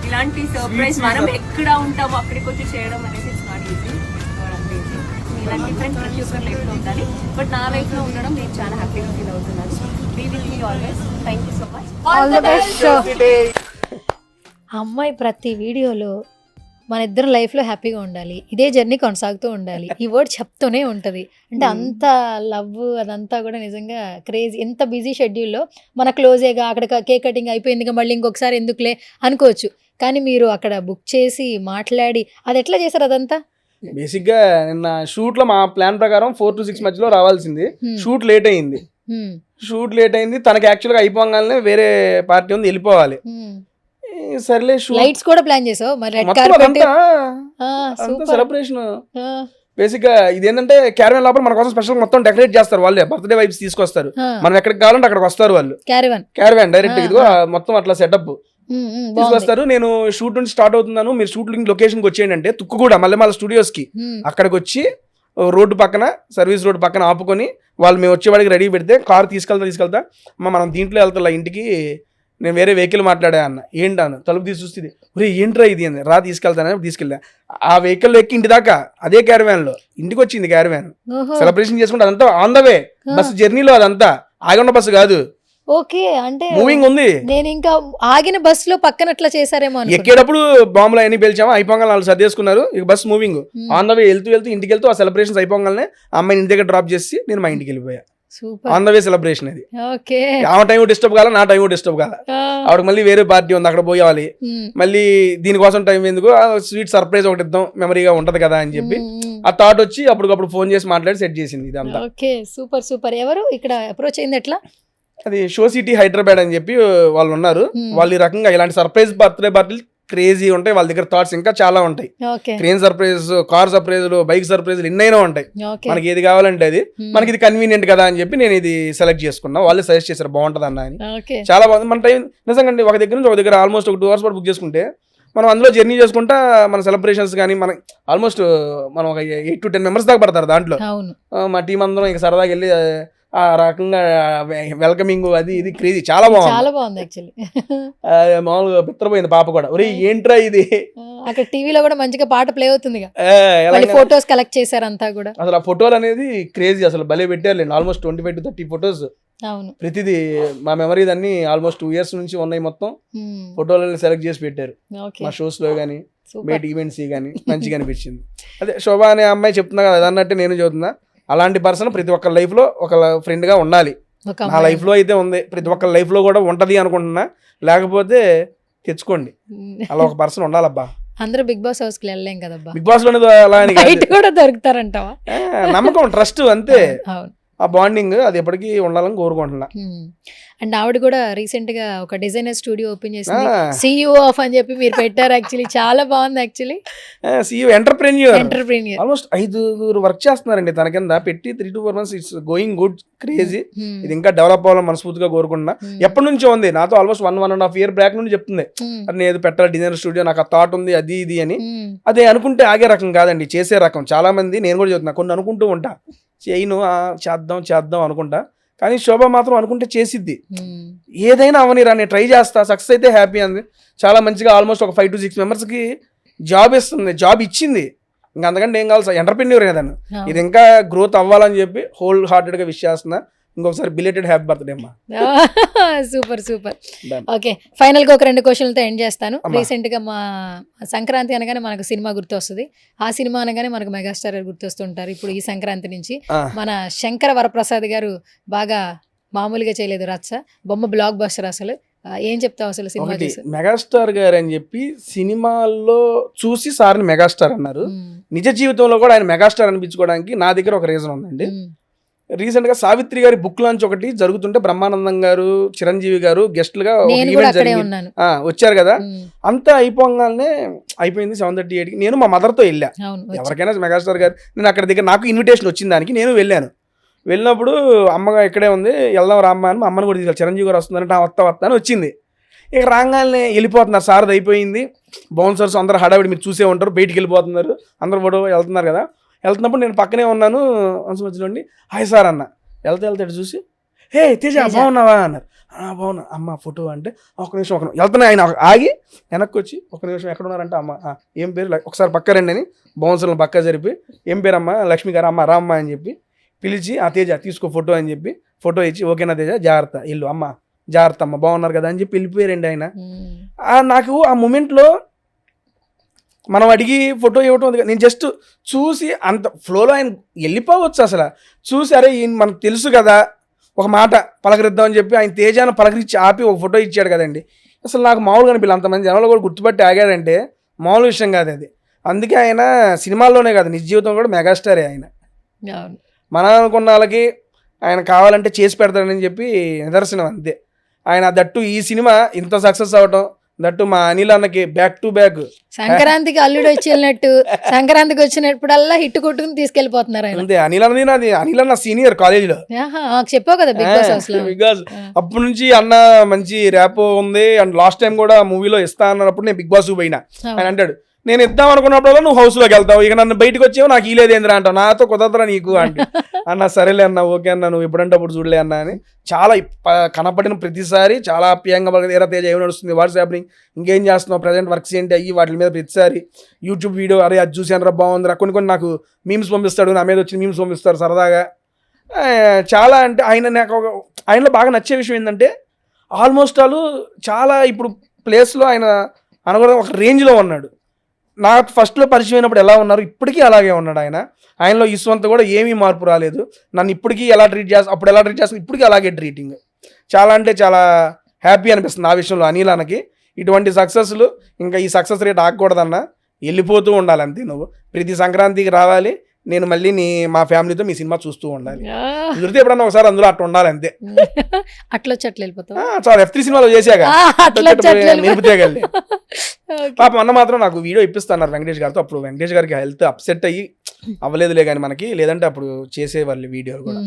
ఇలాంటి సర్ప్రైజ్ మనం ఎక్కడ ఉంటామో అక్కడికి వచ్చి చేయడం అనేది ఇట్స్ నాట్ ఈజీ. ఇలాంటి డిఫరెంట్ ప్రతి ఒక్కరి లైఫ్ లో ఉండాలి. బట్ నా లైఫ్ లో ఉండడం నేను చాలా హ్యాపీగా ఫీల్ అవుతున్నాను. Be with me always. Thank you so much. All the best. అమ్మాయి ప్రతి వీడియోలో మన ఇద్దరు లైఫ్లో హ్యాపీగా ఉండాలి, ఇదే జర్నీ కొనసాగుతూ ఉండాలి, ఈ వర్డ్ చెప్తూనే ఉంటుంది. అంటే అంత లవ్ అదంతా కూడా నిజంగా క్రేజీ. ఎంత బిజీ షెడ్యూల్లో మన క్లోజేగా అక్కడ కేక్ కటింగ్ అయిపోయింది, మళ్ళీ ఇంకొకసారి ఎందుకులే అనుకోవచ్చు. కానీ మీరు అక్కడ బుక్ చేసి మాట్లాడి అది ఎట్లా చేశారు అదంతా? బేసిక్గా నిన్న షూట్లో మా ప్లాన్ ప్రకారం 4 to 6 మధ్యలో రావాల్సింది. షూట్ లేట్ అయింది. తనకి యాక్చువల్గా అయిపోగానే వేరే పార్టీ ఉంది వెళ్ళిపోవాలి. సర్లే లైట్స్ కూడా ప్లాన్ చేసావు, మరి రెడ్ కార్పెట్ సెలబ్రేషన్ బేసిక్గా ఇదేంటంటే క్యారవాన్ లోపల మన కోసం స్పెషల్ మొత్తం డెకరేట్ చేస్తారు వాళ్ళే, బర్త్డే వైబ్స్ తీసుకొస్తారు. మనం ఎక్కడికి కావాలంటే అక్కడికి వస్తారు వాళ్ళు. క్యారవాన్ డైరెక్ట్ ఇదిగో మొత్తం అట్లా సెటప్ తీసుకొస్తారు. నేను షూట్ నుంచి స్టార్ట్ అవుతున్నాను, మీరు షూట్ లొకేషన్కి వచ్చేయండి అంటే తుక్కుగూడ మల్లెమాల స్టూడియోస్కి అక్కడికి వచ్చి రోడ్డు పక్కన సర్వీస్ రోడ్డు పక్కన ఆపుకొని వాళ్ళు మేము వచ్చేవాడికి రెడీ పెడితే కారు తీసుకెళ్తా అమ్మ మనం దీంట్లో వెళ్తా ఇంటికి, నేను వేరే వెహికల్ మాట్లాడా అన్న. ఏంటాను తలుపు తీసి చూస్తుంది, ఒరే ఏంట్రా ఇది అని, రా తీసుకెళ్తానని తీసుకెళ్ళా. ఆ వెహికల్లో ఎక్కి ఇంటి దాకా అదే క్యారవాన్ లో ఇంటికి వచ్చింది క్యారవాన్. సెలబ్రేషన్ చేసుకుంటే అదంతా ఆన్ ద వే, బస్ జర్నీలో అదంతా ఆగి ఉన్న బస్సు కాదు, ఓకే. అంటే మూవింగ్ ఉంది. నేను ఇంకా ఆగిన బస్ లో పక్కన అట్లా చేసారేమో. ఎక్కేటప్పుడు బాంబులు అన్ని పేల్చామా, అయిపోగానే వాళ్ళు సర్దేసుకున్నారు, ఇక bus moving on the way వెళ్తూ ఇంటికి వెళ్తూ ఆ సెలబ్రేషన్స్ అయిపోగానే అమ్మాయిని ఇంటి దగ్గర డ్రాప్ చేసి నేను మా ఇంటికి వెళ్ళిపోయా. ఆన్ ద వే సెలబ్రేషన్ అది. ఆమె టైం డిస్టర్బ్ కాల, నా టైం డిస్టర్బ్ కాల. ఆవిడకి మళ్ళీ వేరే పార్టీ ఉంది అక్కడ పోయాలి, మళ్ళీ దీనికోసం టైం ఎందుకు, స్వీట్ సర్ప్రైజ్ ఒకటి ఇద్దాం మెమరీగా ఉంటది కదా అని చెప్పి ఆ థాట్ వచ్చి అప్పటికప్పుడు ఫోన్ చేసి మాట్లాడి సెట్ చేసింది ఇదంతా. Okay, super super. ఎవరు ఇక్కడ అప్రోచ్ అయింది ఎట్లా? అది షో సిటీ హైదరాబాద్ అని చెప్పి వాళ్ళు ఉన్నారు. వాళ్ళు ఈ రకంగా ఇలాంటి సర్ప్రైజ్ బర్త్డే పార్టీలు క్రేజీ ఉంటాయి వాళ్ళ దగ్గర. థాట్స్ ఇంకా చాలా ఉంటాయి. ట్రైన్ సర్ప్రైజ్, కార్ సర్ప్రైజ్లు, బైక్ సర్ప్రైజ్లు ఎన్నైనా ఉంటాయి. మనకి ఏది కావాలంటే అది, మనకి ఇది కన్వీనియంట్ కదా అని చెప్పి నేను ఇది సెలెక్ట్ చేసుకున్నా. వాళ్ళే సజెస్ట్ చేశారు బాగుంటది అన్న అని. చాలా బాగుంది. మన టైం నిజంగా ఒక దగ్గర నుంచి ఒక దగ్గర ఆల్మోస్ట్ ఒక 2 hours పాటు బుక్ చేసుకుంటే మనం అందులో జర్నీ చేసుకుంటా మన సెలబ్రేషన్స్ కానీ మన ఆల్మోస్ట్ మనం ఒక 8 to 10 members దాకా పడతారు దాంట్లో. మా టీం అందరం ఇక సరదాగా వెళ్ళి ఆ రకంగా వెల్కమింగ్ అది ఇది క్రేజీ చాలా బాగుంది యాక్చువల్లీ. మామూలుగా పిత్రపోయింది పాప కూడా, ఒరే ఏంట్రా ఇది. అక్కడ టీవీలో కూడా మంచిగా పాట ప్లే అవుతుంది, ఫోటోస్ కలెక్ట్ చేశారు అంతా కూడా. అసలు ఆ ఫోటోలు అనేది క్రేజీ, అసలు భలే పెట్టారు. Almost 25 to 30 photos. అవును, ప్రతిదీ మా మెమరీస్ అన్ని ఆల్మోస్ట్ 2 years నుంచి ఉన్నాయి. మొత్తం ఫోటోలని సెలెక్ట్ చేసి పెట్టారు మా షోస్ లో గానీ మేట్ ఈవెంట్స్ కానీ మంచిగా అనిపించింది. అదే శోభ అనే అమ్మాయి చెప్తున్నా కదా అన్నట్టు నేను చెబుతున్నా, అలాంటి పర్సన్ ప్రతి ఒక్క లైఫ్ లో ఒక ఫ్రెండ్ గా ఉండాలి. నా లైఫ్ లో అయితే ఉంది, ప్రతి ఒక్క లైఫ్ లో కూడా ఉంటది అనుకుంటున్నా. లేకపోతే తెచ్చుకోండి, అలా ఒక పర్సన్ ఉండాలబ్బా. అందరూ బిగ్ బాస్ హౌస్ కి వెళ్ళలేం కదబ్బా, బిగ్ బాస్ లోనే అలా అని కూడా దొరుకుతారంటావా? నమ్మకం, ట్రస్ట్ అంతే. ఆ బాండింగ్ అది ఎప్పటికీ ఉండాలని కోరుకుంటున్నా. అండ్ ఆవిడ కూడా రీసెంట్ గా ఒక డిజైనర్ స్టూడియో ఓపెన్ చేసింది, CEO ఆఫ్ అని చెప్పి మీరు పెట్టారు. యాక్చువల్లీ చాలా బాగుంది. Actually CEO entrepreneur almost 5 work చేస్తున్నారండి తన కింద పెట్టి 3 to 4 months. It's going good, crazy. ఇది ఇంకా డెవలప్ అవ్వాలని మనస్ఫూర్తిగా కోరుకుంటున్నా. ఎప్పటి నుంచో ఉంది నాతో, ఆల్మోస్ట్ 1.5 year బ్యాక్ నుండి చెప్తుంది నేను పెట్టాలి డిజైనర్ స్టూడియో, నాకు ఆ థాట్ ఉంది అది ఇది అని. అదే అనుకుంటే ఆగే రకం కాదండి, చేసే రకం. చాలా మంది, నేను కూడా చెప్తున్నా, కొన్ని అనుకుంటూ ఉంటా చేయను, చేద్దాం అనుకుంటా, కానీ శోభ మాత్రం అనుకుంటే చేసిద్ది. ఏదైనా అవనిరా, నేను ట్రై చేస్తా, సక్సెస్ అయితే హ్యాపీ అంది. చాలా మంచిగా ఆల్మోస్ట్ ఒక 5 to 6 members కి జాబ్ ఇస్తుంది, జాబ్ ఇచ్చింది. ఇంకా అంతకంటే ఏం కావాలి, ఎంటర్ప్రెన్యూర్ ఏదన్నా. ఇది ఇంకా గ్రోత్ అవ్వాలని చెప్పి హోల్ హార్టెడ్ గా విష్ చేస్తున్నా. ఇంకొకసారి బిలేటెడ్ హ్యాపీ బర్త్డే అమ్మా. Super super. ఓకే, ఫైనల్ గా ఒక 2 questionలతో ఎండ్ చేస్తాను. రీసెంట్ గా మా సంక్రాంతి అనగానే మనకు సినిమా గుర్తొస్తుంది, ఆ సినిమా అనగానే మనకు మెగాస్టార్ గారు గుర్తొస్తుంటారు. ఇప్పుడు ఈ సంక్రాంతి నుంచి మన శంకర వరప్రసాద్ గారు బాగా మామూలుగా చేయలేదు రచ్చ, బొమ్మ బ్లాక్ బస్టర్. అసలు ఏం చెప్తావు అసలు సినిమా చూసి? మెగాస్టార్ గారు అని చెప్పి సినిమాల్లో చూసి సార్ని మెగాస్టార్ అన్నారు. నిజ జీవితంలో కూడా ఆయన మెగాస్టార్ అనిపించుకోవడానికి నా దగ్గర ఒక రీజన్ ఉందండి. రీసెంట్ గా సావిత్రి గారి బుక్ లాంచ్ ఒకటి జరుగుతుంటే బ్రహ్మానందం గారు, చిరంజీవి గారు గెస్ట్లుగా వచ్చారు కదా. అంతా అయిపోగానే అయిపోయింది 7:38కి. నేను మా మదర్తో వెళ్ళా. ఎవరికైనా మెగాస్టార్ గారు, నేను అక్కడ దగ్గర నాకు ఇన్విటేషన్ వచ్చింది దానికి, నేను వెళ్ళాను. వెళ్ళినప్పుడు అమ్మగా ఇక్కడే ఉంది, వెళ్దాం రామ్మ అని మా అమ్మని కూడా తీసుకెళ్ళి, చిరంజీవి గారు వస్తుందంటే వస్తా అని వచ్చింది. ఇక రాగానే వెళ్ళిపోతున్నారు, సార్ది అయిపోయింది. బౌన్సర్స్ అందరూ హడావిడి, మీరు చూసే ఉంటారు, బయటికి వెళ్ళిపోతున్నారు, అందరూ కూడా వెళ్తున్నారు కదా. వెళ్తున్నప్పుడు నేను పక్కనే ఉన్నాను. మధ్యలోండి హాయ్ సార్ అన్న. వెళ్తే చూసి, హే తేజ బాగున్నావా అన్నారు. బాగున్నా అమ్మ ఫోటో అంటే ఒక నిమిషం వెళ్తున్నా. ఆయన ఆగి వెనక్కి వచ్చి ఒక నిమిషం ఎక్కడ ఉన్నారంటే, అమ్మ ఏం పేరు, ఒకసారి పక్క రండి అని బౌన్సర్లను పక్క జరిపి, ఏం పేరు అమ్మ, లక్ష్మి గారు, అమ్మ రామ్మ అని చెప్పి పిలిచి, ఆ తేజ తీసుకో ఫోటో అని చెప్పి ఫోటో ఇచ్చి, ఓకేనా తేజ జాగ్రత్త ఇల్లు, అమ్మ జాగ్రత్త అమ్మ బాగున్నారు కదా అని చెప్పి వెళ్ళిపోయారండి ఆయన. నాకు ఆ మూమెంట్లో మనం అడిగి ఫోటో ఇవ్వటం ఉంది, నేను జస్ట్ చూసి అంత ఫ్లోలో ఆయన వెళ్ళిపోవచ్చు. అసలు చూసి అరే మనకు తెలుసు కదా, ఒక మాట పలకరిద్దాం అని చెప్పి ఆయన తేజాన్ని పలకరించి ఆపి ఒక ఫోటో ఇచ్చాడు కదండి. అసలు నాకు మామూలుగా అనిపించలేదు, అంతమంది జనాలు కూడా గుర్తుపట్టి ఆగాడంటే మామూలు విషయం కాదు అది. అందుకే ఆయన సినిమాల్లోనే కాదు నిజ జీవితం కూడా మెగాస్టారే ఆయన. మన అనుకున్న వాళ్ళకి ఆయన కావాలంటే చేసి పెడతాడని చెప్పి నిదర్శనం అంతే. ఆయన దట్టు ఈ సినిమా ఇంత సక్సెస్ అవ్వటం, దట్టు మా అనిల్ అన్నకి బ్యాక్ టు బ్యాక్. సంక్రాంతికి అల్లుడు వచ్చి వెళ్ళినట్టు సంక్రాంతికి వచ్చినప్పుడల్లా హిట్ కొట్టుకుని తీసుకెళ్లిపోతున్నారు ఆయన. అంతే. అనిల్ అన్న సీనియర్ కాలేజీలో. ఆహా, చెప్పావు కదా బిగ్ బాస్ హౌస్ లో. బికాస్ అప్పటి నుంచి అన్న మంచి ర్యాపో ఉంది. అండ్ లాస్ట్ టైం కూడా మూవీలో ఇస్తా అన్నప్పుడు నేను బిగ్ బాస్ పోయినా. ఆయన అంటాడు నేను ఇద్దాం అనుకున్నప్పుడు నువ్వు హౌస్ లోకి వెళ్తావు, ఇక నన్ను బయటకు వచ్చేవు నాకు ఈ లేదేంద్రా అంటావు, నాతో కుదరదురా నీకు అంటే. అన్న సరేలే అన్న, ఓకే అన్న, నువ్వు ఎప్పుడంటే అప్పుడు చూడలే అన్న అని చాలా కనపడిన ప్రతిసారి చాలా ఆప్యాయంగా ఏరా తేజ ఏమి నడుస్తుంది, వాట్స్ హ్యాపెనింగ్, ఇంకేం చేస్తున్నావు, ప్రజెంట్ వర్క్స్ ఏంటి అయ్యి వాటి మీద ప్రతిసారి యూట్యూబ్ వీడియో అరే అది చూసాను రా బాగుందిరా, కొన్ని నాకు మీమ్స్ పంపిస్తాడు, నా మీద వచ్చి మీమ్స్ పంపిస్తారు సరదాగా. చాలా అంటే ఆయనలో బాగా నచ్చే విషయం ఏంటంటే ఆల్మోస్ట్ ఆల్ చాలా ఇప్పుడు ప్లేస్లో ఆయన అనుకోవడం ఒక రేంజ్లో ఉన్నాడు. నాకు ఫస్ట్లో పరిచయం అయినప్పుడు ఎలా ఉన్నారు ఇప్పటికీ అలాగే ఉన్నాడు ఆయన. ఆయనలో ఇసువంత కూడా ఏమీ మార్పు రాలేదు. నన్ను ఇప్పటికీ ఎలా ట్రీట్ చేస్తా అప్పుడు ఎలా ట్రీట్ చేస్తా ఇప్పటికీ అలాగే ట్రీటింగ్. చాలా అంటే చాలా హ్యాపీ అనిపిస్తుంది ఆ విషయంలో అనిల్ అన్నకి. ఇటువంటి సక్సెస్లు ఇంకా ఈ సక్సెస్ రేట్ ఆగకూడదన్నా, వెళ్ళిపోతూ ఉండాలి అంతే. నువ్వు ప్రతి సంక్రాంతికి రావాలి, నేను మళ్ళీ మా ఫ్యామిలీతో మీ సినిమా చూస్తూ ఉండాలి. కుదిరితే ఎప్పుడన్నా ఒకసారి అందులో అట్లా ఉండాలి అంతే. అట్లా వెళ్ళిపోతావు. చాలా F3 సినిమాలో చేశాక నిరుపుతేగలి పాపం అన్న మాత్రం నాకు వీడియో ఇప్పిస్తున్నారు వెంకటేష్ గారితో. అప్పుడు వెంకటేష్ గారికి హెల్త్ అప్సెట్ అయ్యి అవ్వలేదులే కానీ మనకి, లేదంటే అప్పుడు చేసేవాళ్ళు వీడియో కూడా.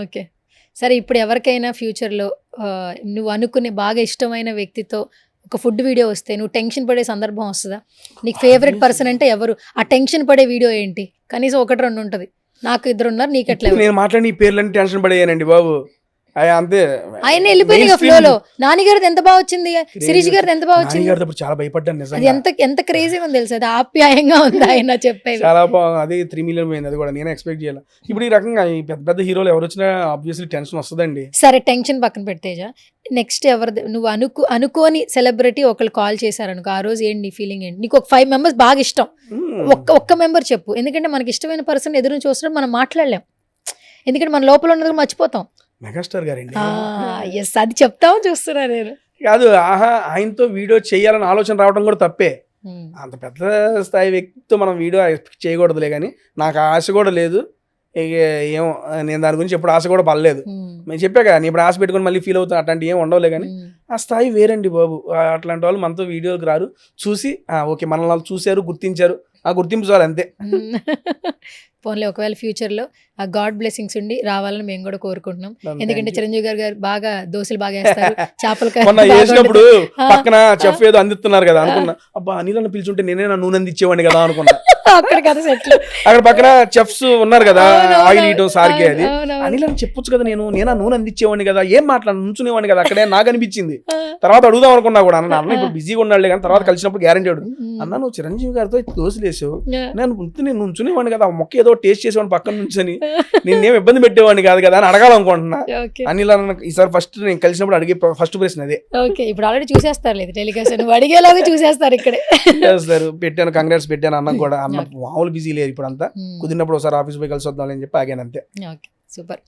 ఓకే సరే, ఇప్పుడు ఎవరికైనా ఫ్యూచర్లో నువ్వు అనుకునే బాగా ఇష్టమైన వ్యక్తితో ఒక ఫుడ్ వీడియో వస్తే నువ్వు టెన్షన్ పడే సందర్భం వస్తుందా? నీకు ఫేవరెట్ పర్సన్ అంటే ఎవరు? ఆ టెన్షన్ పడే వీడియో ఏంటి? కనీసం 1-2 ఉంటుంది. నాకు 2 ఉన్నారు, నీకు ఎట్లా? నేను మాట్లాడి ఈ పేర్లన్నీ టెన్షన్ పడేయానండి బాబు. అంతే ఆయన వెళ్ళిపోయింది ఫ్లోలో. నానిగారిది ఎంత బాగా వచ్చింది, శిరీష్ గారిది ఎంత బాగా వచ్చింది. చాలా భయపడ్డాను అది నిజంగా. ఎంత క్రేజీగా ఉంది తెలుసు, అది ఆప్యాయంగా ఉంది ఆయన చెప్పేది. చాలా బాగుంది. అది 3 మిలియన్ పోయింది, అది కూడా నేను ఎక్స్పెక్ట్ చేయాలి. ఇప్పుడు ఈ రకంగా ఈ పెద్ద పెద్ద హీరోలు ఎవరు వచ్చినా ఆబ్వియస్లీ టెన్షన్ వస్తుందండి. సరే టెన్షన్ పక్కన పెట్టేజా, నెక్స్ట్ ఎవరిది నువ్వు అనుకోని సెలబ్రిటీ ఒకళ్ళు కాల్ చేశారనుకో, ఆ రోజు ఏంటి నీ ఫీలింగ్ ఏంటి? నీకు ఒక 5 మెంబర్స్ బాగా ఇష్టం, ఒక్క మెంబర్ చెప్పు. ఎందుకంటే మనకి ఇష్టమైన పర్సన్ ఎదురు చూసినప్పుడు మనం మాట్లాడలేం, ఎందుకంటే మన లోపల ఉన్నది మర్చిపోతాం. మెగాస్టార్ గారండి. ఎస్, అది చెప్తావు చూస్తున్నా నేను. కాదు, ఆయనతో వీడియో చేయాలని ఆలోచన రావడం కూడా తప్పే. అంత పెద్ద స్థాయి వ్యక్తితో మనం వీడియో ఎక్స్పెక్ట్ చేయకూడదులే, కానీ నాకు ఆశ కూడా లేదు. ఇక ఏమో నేను దాని గురించి ఎప్పుడు ఆశ కూడా పడలేదు. నేను చెప్పాక నేను ఇప్పుడు ఆశ పెట్టుకుని మళ్ళీ ఫీల్ అవుతాను అట్లాంటివి ఏం ఉండవులే, కానీ ఆ స్థాయి వేరండి బాబు. అట్లాంటి వాళ్ళు మనతో వీడియోకి రారు, చూసి ఓకే మనల్ని వాళ్ళు చూశారు, గుర్తించారు, ఆ గుర్తింపు చాలు అంతే. పోన్లే, ఒకవేళ ఫ్యూచర్లో ఆ గాడ్ బ్లెస్సింగ్స్ ఉండి రావాలని మేము కూడా కోరుకుంటున్నాం. ఎందుకంటే చిరంజీవి గారు బాగా దోశలు బాగా వేస్తారు, చేపలు వేసినప్పుడు పక్కన చెఫ్ ఏదో అందిస్తున్నారు కదా అనుకున్నా, అబ్బా అనిల్ అన్న పిలిచుంటే నేనే నా నూనె అందించేవాడిని కదా అనుకున్నా. అక్కడ పక్కన చెఫ్స్ ఉన్నారు కదా, ఆయిల్ ఇయటం సార్కే, అది అనిల్ అని చెప్పొచ్చు కదా, నేను ఆ నూనె అందించేవాడిని కదా, ఏం మాట్లాడి నుంచునేవాడిని కదా అక్కడే నాకు అనిపించింది. తర్వాత అడుగుదాం అనుకున్నా కూడా, అన్న ఇప్పుడు బిజీగా ఉన్నాడులే కానీ తర్వాత కలిసినప్పుడు గ్యారెంటీ అడుగు అన్న, నువ్వు చిరంజీవి గారితో దోశలు వేసావు, నేను నుంచునేవాడిని కదా, మొక్క ఏదో టేస్ట్ చేసేవాడిని పక్కన నుంచని, నేనేం ఇబ్బంది పెట్టేవాడిని కాదు కదా అని అడగాలనుకుంటున్నా. అనిల్ అన్న ఈసారి ఫస్ట్ నేను కలిసినప్పుడు అడిగే ఫస్ట్ ప్రశ్న అదే. ఓకే, ఇప్పుడు ఆల్రెడీ చూసేస్తారు, లేదు టెలికాస్ట్ నువ్వు అడిగేలాగా చూసేస్తారు, ఇక్కడే చేస్తారు. పెట్టాను, కంగ్రాట్స్ పెట్టాను అన్న కూడా. అన్న మామూలు బిజీ లేదు ఇప్పుడు అంతా, కుదిరినప్పుడు ఒకసారి ఆఫీస్ పోయి కలిసి వద్దాం అని చెప్పి ఆగాను అంతే. Okay super.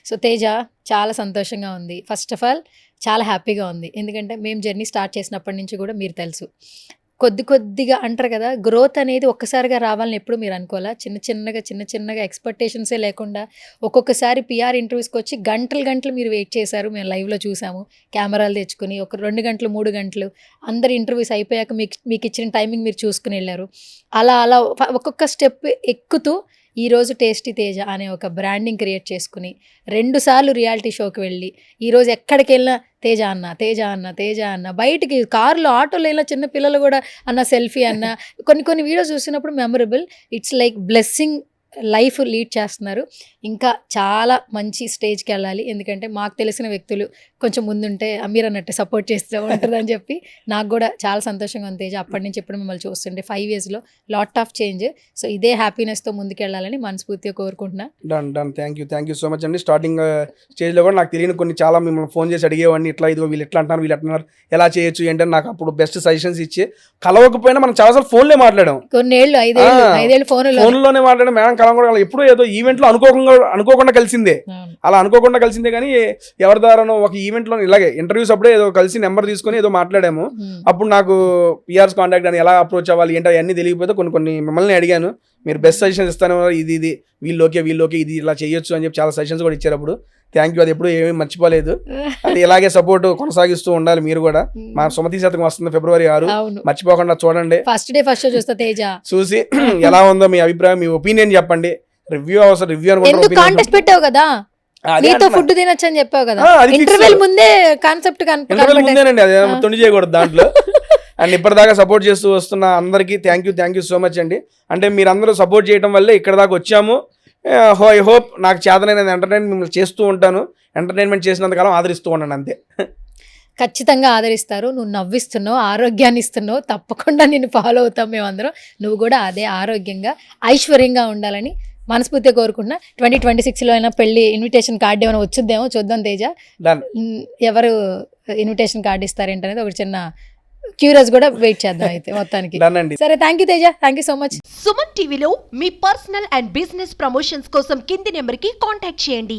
సో తేజ, చాలా సంతోషంగా ఉంది. ఫస్ట్ ఆఫ్ ఆల్ చాలా హ్యాపీగా ఉంది, ఎందుకంటే మేము జర్నీ స్టార్ట్ చేసినప్పటి నుంచి కూడా మీరు తెలుసు, కొద్దిగా అంటారు కదా, గ్రోత్ అనేది ఒక్కసారిగా రావాలని ఎప్పుడు మీరు అనుకోవాలా. చిన్న చిన్నగా ఎక్స్పెక్టేషన్సే లేకుండా ఒక్కొక్కసారి పిఆర్ ఇంటర్వ్యూస్కి వచ్చి గంటలు మీరు వెయిట్ చేశారు, మేము లైవ్లో చూసాము. కెమెరాలు తెచ్చుకుని ఒక 2 గంటలు 3 గంటలు అందరి ఇంటర్వ్యూస్ అయిపోయాక మీకు ఇచ్చిన టైమింగ్ మీరు చూసుకుని వెళ్ళారు. అలా ఒక్కొక్క స్టెప్ ఎక్కుతూ ఈరోజు టేస్టీ తేజ అనే ఒక బ్రాండింగ్ క్రియేట్ చేసుకుని 2 సార్లు రియాలిటీ షోకి వెళ్ళి ఈరోజు ఎక్కడికి వెళ్ళినా తేజ అన్న, బయటికి కార్లో ఆటోలో వెళ్ళిన చిన్న పిల్లలు కూడా అన్న సెల్ఫీ అన్న, కొన్ని వీడియోస్ చూసినప్పుడు memorable. It's like blessing life lead చేస్తున్నారు. ఇంకా చాలా మంచి స్టేజ్కి వెళ్ళాలి, ఎందుకంటే మాకు తెలిసిన వ్యక్తులు కొంచెం ముందుంటే అమీర్ అన్నట్టు సపోర్ట్ చేస్తూ ఉంటుందని చెప్పి నాకు కూడా చాలా సంతోషంగా ఉంది తేజ. అప్పటి నుంచి ఎప్పుడు మిమ్మల్ని చూస్తుంటే 5 yearsలో లాట్ ఆఫ్ చేంజ్. సో ఇదే హ్యాపీనెస్తో ముందుకెళ్ళాలని మనస్ఫూర్తిగా కోరుకుంటున్నా. Done. Thank you so much అండి. స్టార్టింగ్ స్టేజ్లో కూడా నాకు తెలియని కొన్ని చాలా మిమ్మల్ని ఫోన్ చేసి అడిగేవాడిని, ఇట్లా ఇదిగో వీళ్ళు ఎట్లా అంటున్నారు, వీళ్ళు ఎట్లా ఎలా చేయొచ్చు ఏంటంటే నాకు అప్పుడు బెస్ట్ సజెషన్స్ ఇచ్చి, కలవకపోయినా మనం చాలాసార్లు ఫోన్లే మాట్లాడాం, కొన్నేళ్ళు 5 ఏళ్ళు ఫోన్లోనే మాట్లాడాం. మేడం కలవడం ఎప్పుడూ ఏదో ఈవెంట్లో అనుకోకుండా కలిసిందే, అలా అనుకోకుండా కలిసిందే. కానీ ఎవరి ద్వారానో ఒక ఈవెంట్లో ఇలాగే ఇంటర్వ్యూస్ అప్పుడే ఏదో కలిసి నెంబర్ తీసుకొని ఏదో మాట్లాడాము. అప్పుడు నాకు పిఆర్స్ కాంటాక్ట్ అని ఎలా అప్రోచ్ అవ్వాలి ఏంటో అవన్నీ తెలియకపోతే కొన్ని మిమ్మల్ని అడిగాను. మీరు బెస్ట్ సజెషన్స్ ఇస్తాను, ఇది వీళ్ళోకే ఇది ఇలా చేయొచ్చు అని చెప్పి చాలా సజెషన్స్ కూడా ఇచ్చారు. అప్పుడు థ్యాంక్ యూ, అది ఎప్పుడు ఏమీ మర్చిపోలేదు. అది ఇలాగే సపోర్ట్ కొనసాగిస్తూ ఉండాలి మీరు కూడా. మా సుమతి శతకం వస్తుంది February 6, అవును. మర్చిపోకుండా చూడండి. ఫస్ట్ డే ఫస్ట్ షో చూస్తా తేజ. చూసి ఎలా ఉందో మీ అభిప్రాయం, మీ ఒపీనియన్ చెప్పండి. రివ్యూ అవసరం, రివ్యూ ఎందుకు కాంటెస్ట్ పెట్టావు కదా, నీతో ఫుడ్ తినొచ్చు అని చెప్పావు కదా, ఇంటర్వెల్ ముందే కాన్సెప్ట్ ఇంటర్వెల్ ముందేనండి, అదే తొండి చేయకూడదు దాంట్లో. అండ్ ఇప్పటిదాకా సపోర్ట్ చేస్తూ వస్తున్న అందరికీ థ్యాంక్ యూ సో మచ్ అండి. అంటే మీరందరూ సపోర్ట్ చేయడం వల్లే ఇక్కడ దాకా వచ్చాము. ఐ హోప్ నాకు చేతనైన ఎంటర్టైన్మెంట్ చేస్తూ ఉంటాను. ఎంటర్టైన్మెంట్ చేసినంతకాలం ఆదరిస్తూ ఉన్నాను అంతే. ఖచ్చితంగా ఆదరిస్తారు. నువ్వు నవ్విస్తున్నావు, ఆరోగ్యాన్ని ఇస్తున్నావు, తప్పకుండా నిన్ను ఫాలో అవుతాం మేమందరం. నువ్వు కూడా అదే ఆరోగ్యంగా ఐశ్వర్యంగా ఉండాలని మనస్ఫూర్తిగా కోరుకుంటున్నా. 2026లో అయినా పెళ్లి ఇన్విటేషన్ కార్డు ఏమైనా వచ్చుద్దేమో చూద్దాం తేజ. డన్. ఎవరు ఇన్విటేషన్ కార్డు ఇస్తారేంటనేది ఒక చిన్న క్యూరియస్ కూడా వెయిట్ చేద్దాం అయితే మొత్తానికి. డన్ అండి. సరే, thank you Teja, thank you so much. Suman టీవీలో మీ పర్సనల్ అండ్ బిజినెస్ ప్రమోషన్స్ కోసం కింది నెంబర్కి కాంటాక్ట్ చేయండి.